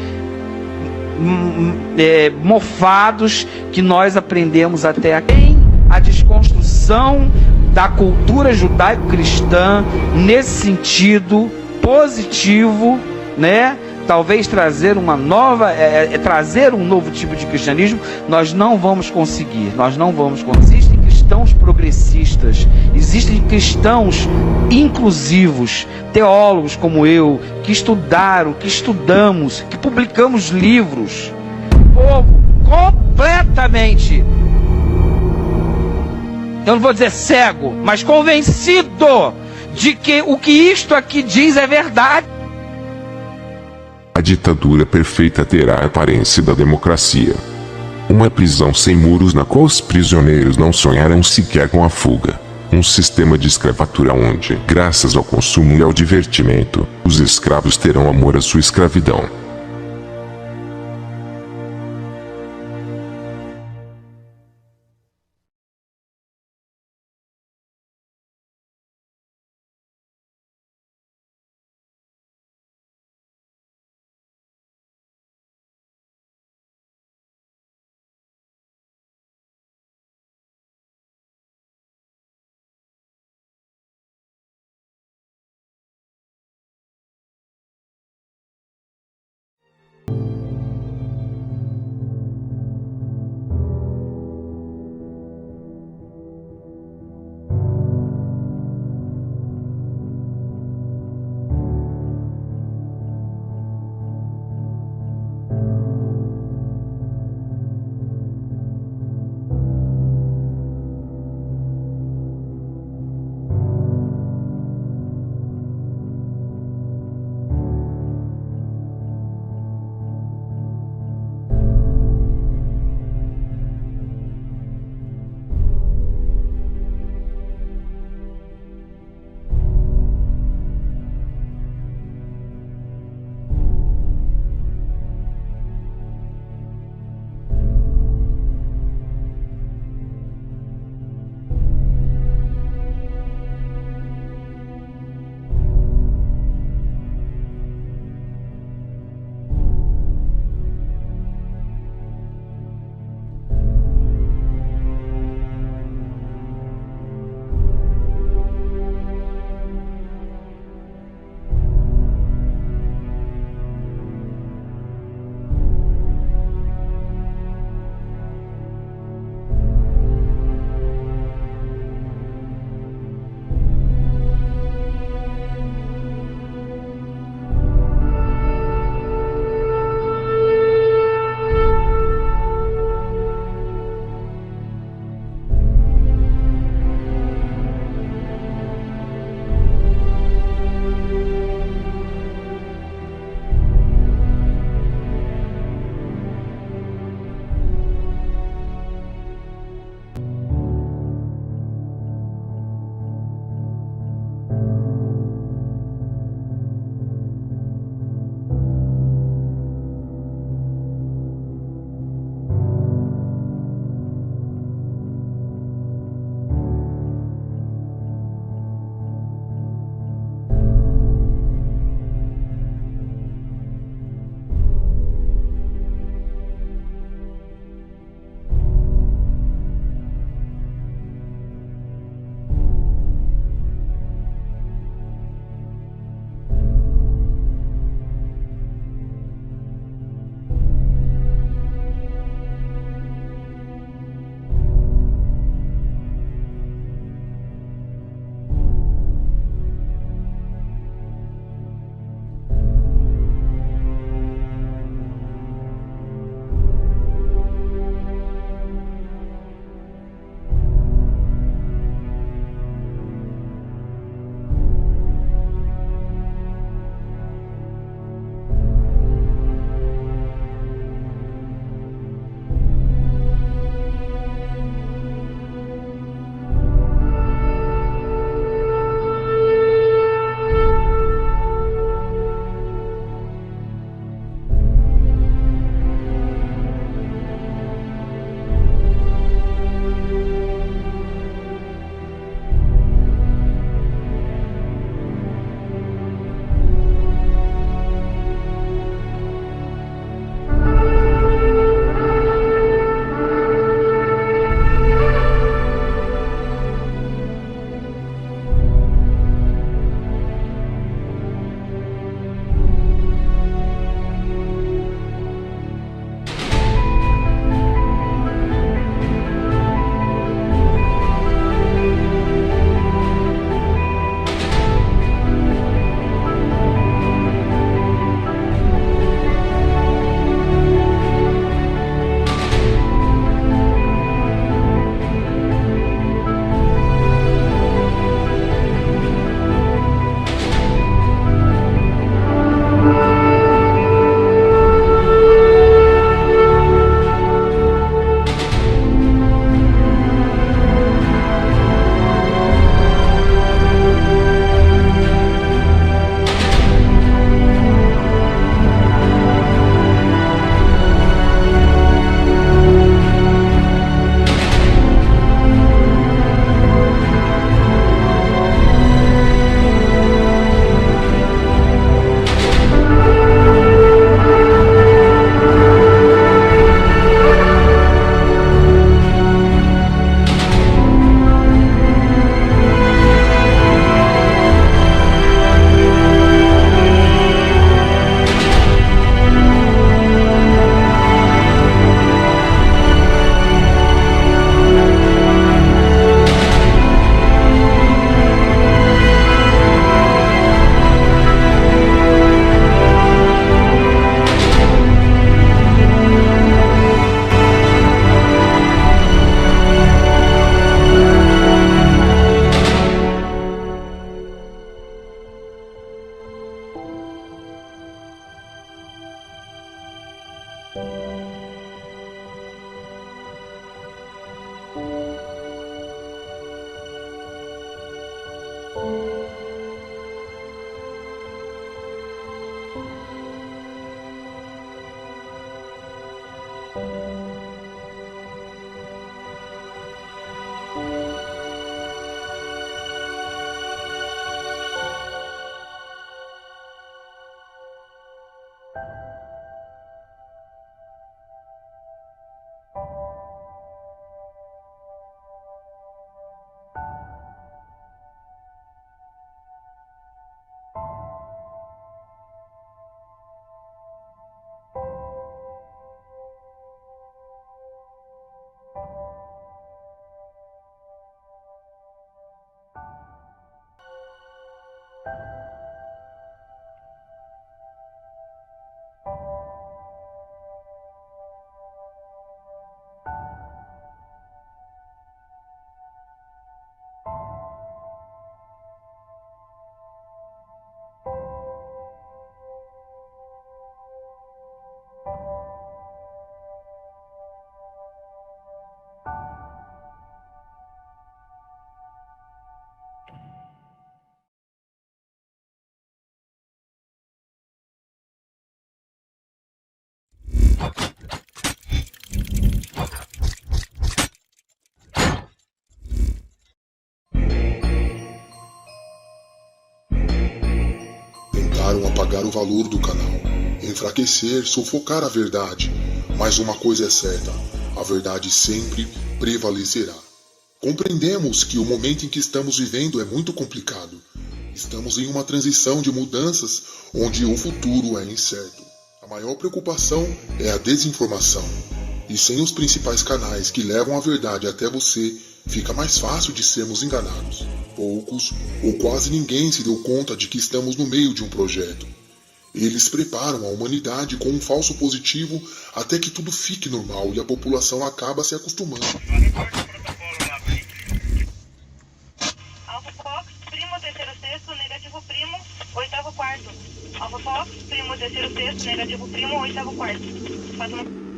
mofados que nós aprendemos até aqui. A desconstrução da cultura judaico-cristã nesse sentido positivo, né? Talvez trazer uma nova, trazer um novo tipo de cristianismo, nós não vamos conseguir. Existem cristãos progressistas, existem cristãos inclusivos, teólogos como eu, que estudaram, que estudamos, que publicamos livros. Povo completamente, eu não vou dizer cego, mas convencido de que o que isto aqui diz é verdade. A ditadura perfeita terá a aparência da democracia. Uma prisão sem muros na qual os prisioneiros não sonharão sequer com a fuga. Um sistema de escravatura onde, graças ao consumo e ao divertimento, os escravos terão amor à sua escravidão. apagar o valor do canal, enfraquecer, sufocar a verdade. Mas uma coisa é certa, a verdade sempre prevalecerá. Compreendemos que o momento em que estamos vivendo é muito complicado. Estamos em uma transição de mudanças onde o futuro é incerto. A maior preocupação é a desinformação. E sem os principais canais que levam a verdade até você, fica mais fácil de sermos enganados. Poucos ou quase ninguém se deu conta de que estamos no meio de um projeto. Eles preparam a humanidade com um falso positivo até que tudo fique normal e a população acaba se acostumando. Alfa Fox, primo, terceiro sexto, negativo primo, oitavo quarto. Alfa Fox, primo, terceiro sexto, negativo primo, oitavo quarto. Faz uma...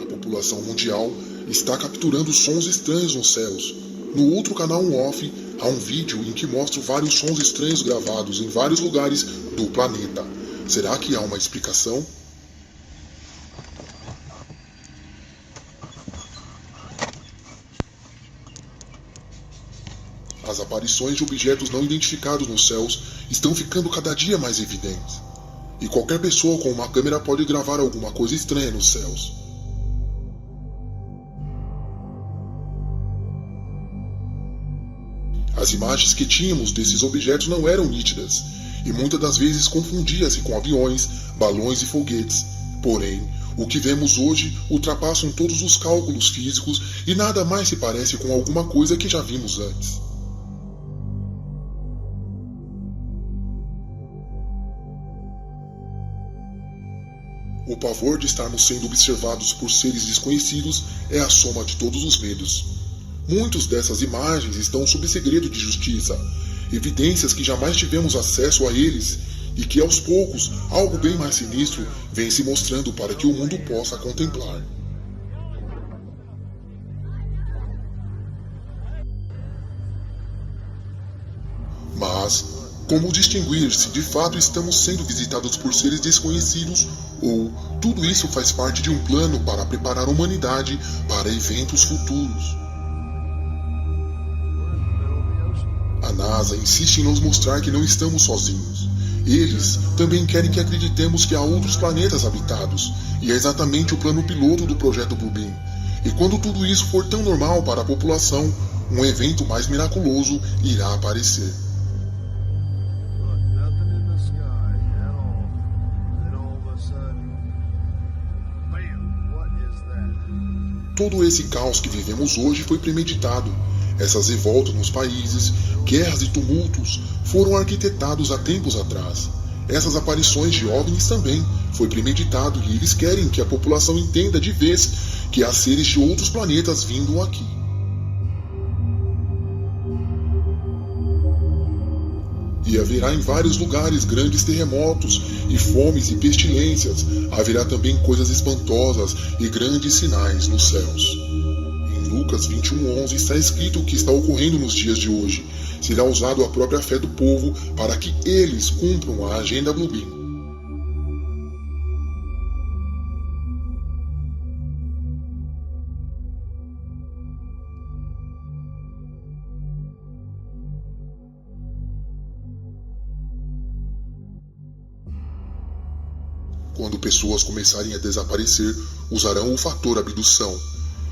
A população mundial está capturando sons estranhos nos céus. No outro canal off, há um vídeo em que mostra vários sons estranhos gravados em vários lugares do planeta. Será que há uma explicação? As aparições de objetos não identificados nos céus estão ficando cada dia mais evidentes. E qualquer pessoa com uma câmera pode gravar alguma coisa estranha nos céus. As imagens que tínhamos desses objetos não eram nítidas, e muitas das vezes confundia-se com aviões, balões e foguetes. Porém, o que vemos hoje ultrapassam todos os cálculos físicos e nada mais se parece com alguma coisa que já vimos antes. O pavor de estarmos sendo observados por seres desconhecidos é a soma de todos os medos. Muitas dessas imagens estão sob segredo de justiça, evidências que jamais tivemos acesso a eles e que aos poucos algo bem mais sinistro vem se mostrando para que o mundo possa contemplar. Mas, como distinguir se de fato estamos sendo visitados por seres desconhecidos ou tudo isso faz parte de um plano para preparar a humanidade para eventos futuros? A NASA insiste em nos mostrar que não estamos sozinhos. Eles também querem que acreditemos que há outros planetas habitados, e é exatamente o plano piloto do projeto Bluebeam. E quando tudo isso for tão normal para a população, um evento mais miraculoso irá aparecer. Todo esse caos que vivemos hoje foi premeditado. Essas revoltas nos países, guerras e tumultos foram arquitetados há tempos atrás. Essas aparições de OVNIs também foi premeditado e eles querem que a população entenda de vez que há seres de outros planetas vindo aqui. E haverá em vários lugares grandes terremotos e fomes e pestilências. Haverá também coisas espantosas e grandes sinais nos céus. Em Lucas 21:11 está escrito o que está ocorrendo nos dias de hoje. Será usado a própria fé do povo para que eles cumpram a agenda Bluebeam. Quando pessoas começarem a desaparecer, usarão o fator abdução.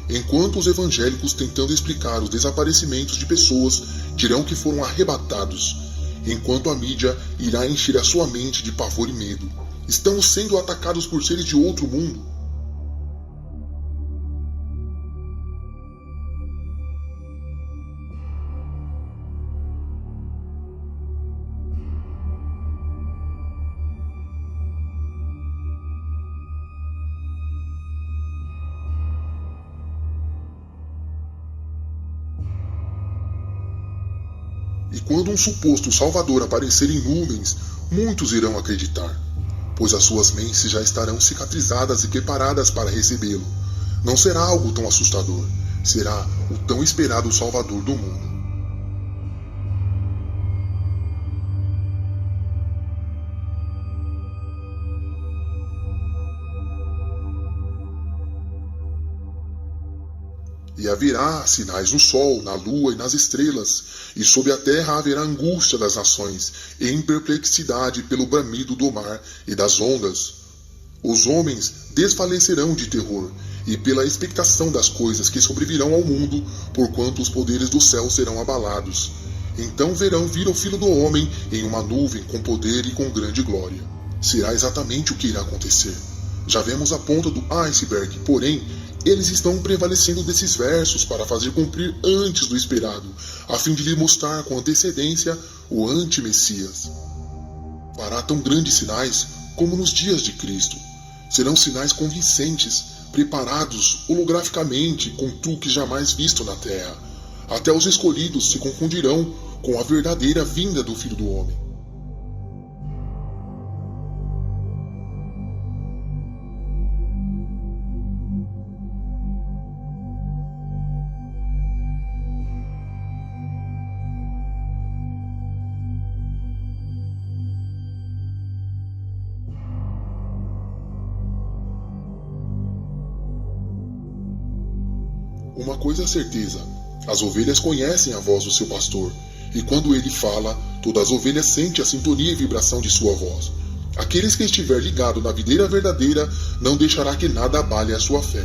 Enquanto os evangélicos, tentando explicar os desaparecimentos de pessoas, dirão que foram arrebatados, enquanto a mídia irá encher a sua mente de pavor e medo. Estamos sendo atacados por seres de outro mundo. E quando um suposto salvador aparecer em nuvens, muitos irão acreditar, pois as suas mentes já estarão cicatrizadas e preparadas para recebê-lo. Não será algo tão assustador, será o tão esperado Salvador do mundo. E haverá sinais no sol, na lua e nas estrelas, e sob a terra haverá angústia das nações, em perplexidade pelo bramido do mar e das ondas. Os homens desfalecerão de terror, e pela expectação das coisas que sobrevirão ao mundo, porquanto os poderes do céu serão abalados. Então verão vir o Filho do Homem em uma nuvem com poder e com grande glória. Será exatamente o que irá acontecer. Já vemos a ponta do iceberg, porém, eles estão prevalecendo desses versos para fazer cumprir antes do esperado, a fim de lhe mostrar com antecedência o anti-Messias. Fará tão grandes sinais como nos dias de Cristo. Serão sinais convincentes, preparados holograficamente com truques jamais vistos na terra. Até os escolhidos se confundirão com a verdadeira vinda do Filho do Homem. Uma coisa é certeza, as ovelhas conhecem a voz do seu pastor, e quando ele fala, todas as ovelhas sentem a sintonia e vibração de sua voz. Aqueles que estiver ligado na videira verdadeira não deixará que nada abale a sua fé.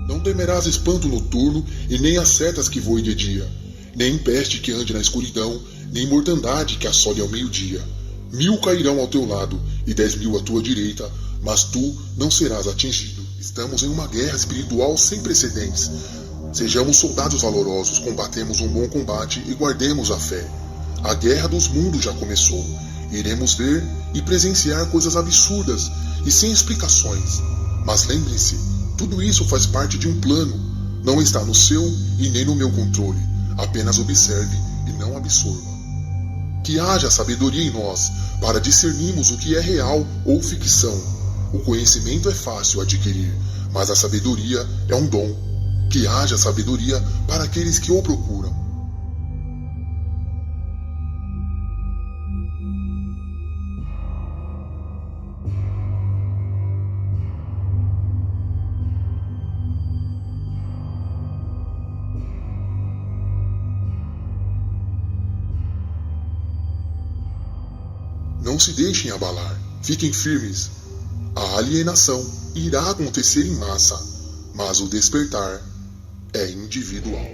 Não temerás espanto noturno e nem as setas que voem de dia, nem peste que ande na escuridão, nem mortandade que assole ao meio-dia. 1000 cairão ao teu lado e 10.000 à tua direita, mas tu não serás atingido. Estamos em uma guerra espiritual sem precedentes. Sejamos soldados valorosos, combatemos um bom combate e guardemos a fé. A guerra dos mundos já começou. Iremos ver e presenciar coisas absurdas e sem explicações. Mas lembrem-se, tudo isso faz parte de um plano. Não está no seu e nem no meu controle. Apenas observe e não absorva. Que haja sabedoria em nós para discernirmos o que é real ou ficção. O conhecimento é fácil adquirir, mas a sabedoria é um dom. Que haja sabedoria para aqueles que o procuram. Não se deixem abalar, fiquem firmes. A alienação irá acontecer em massa, mas o despertar é individual.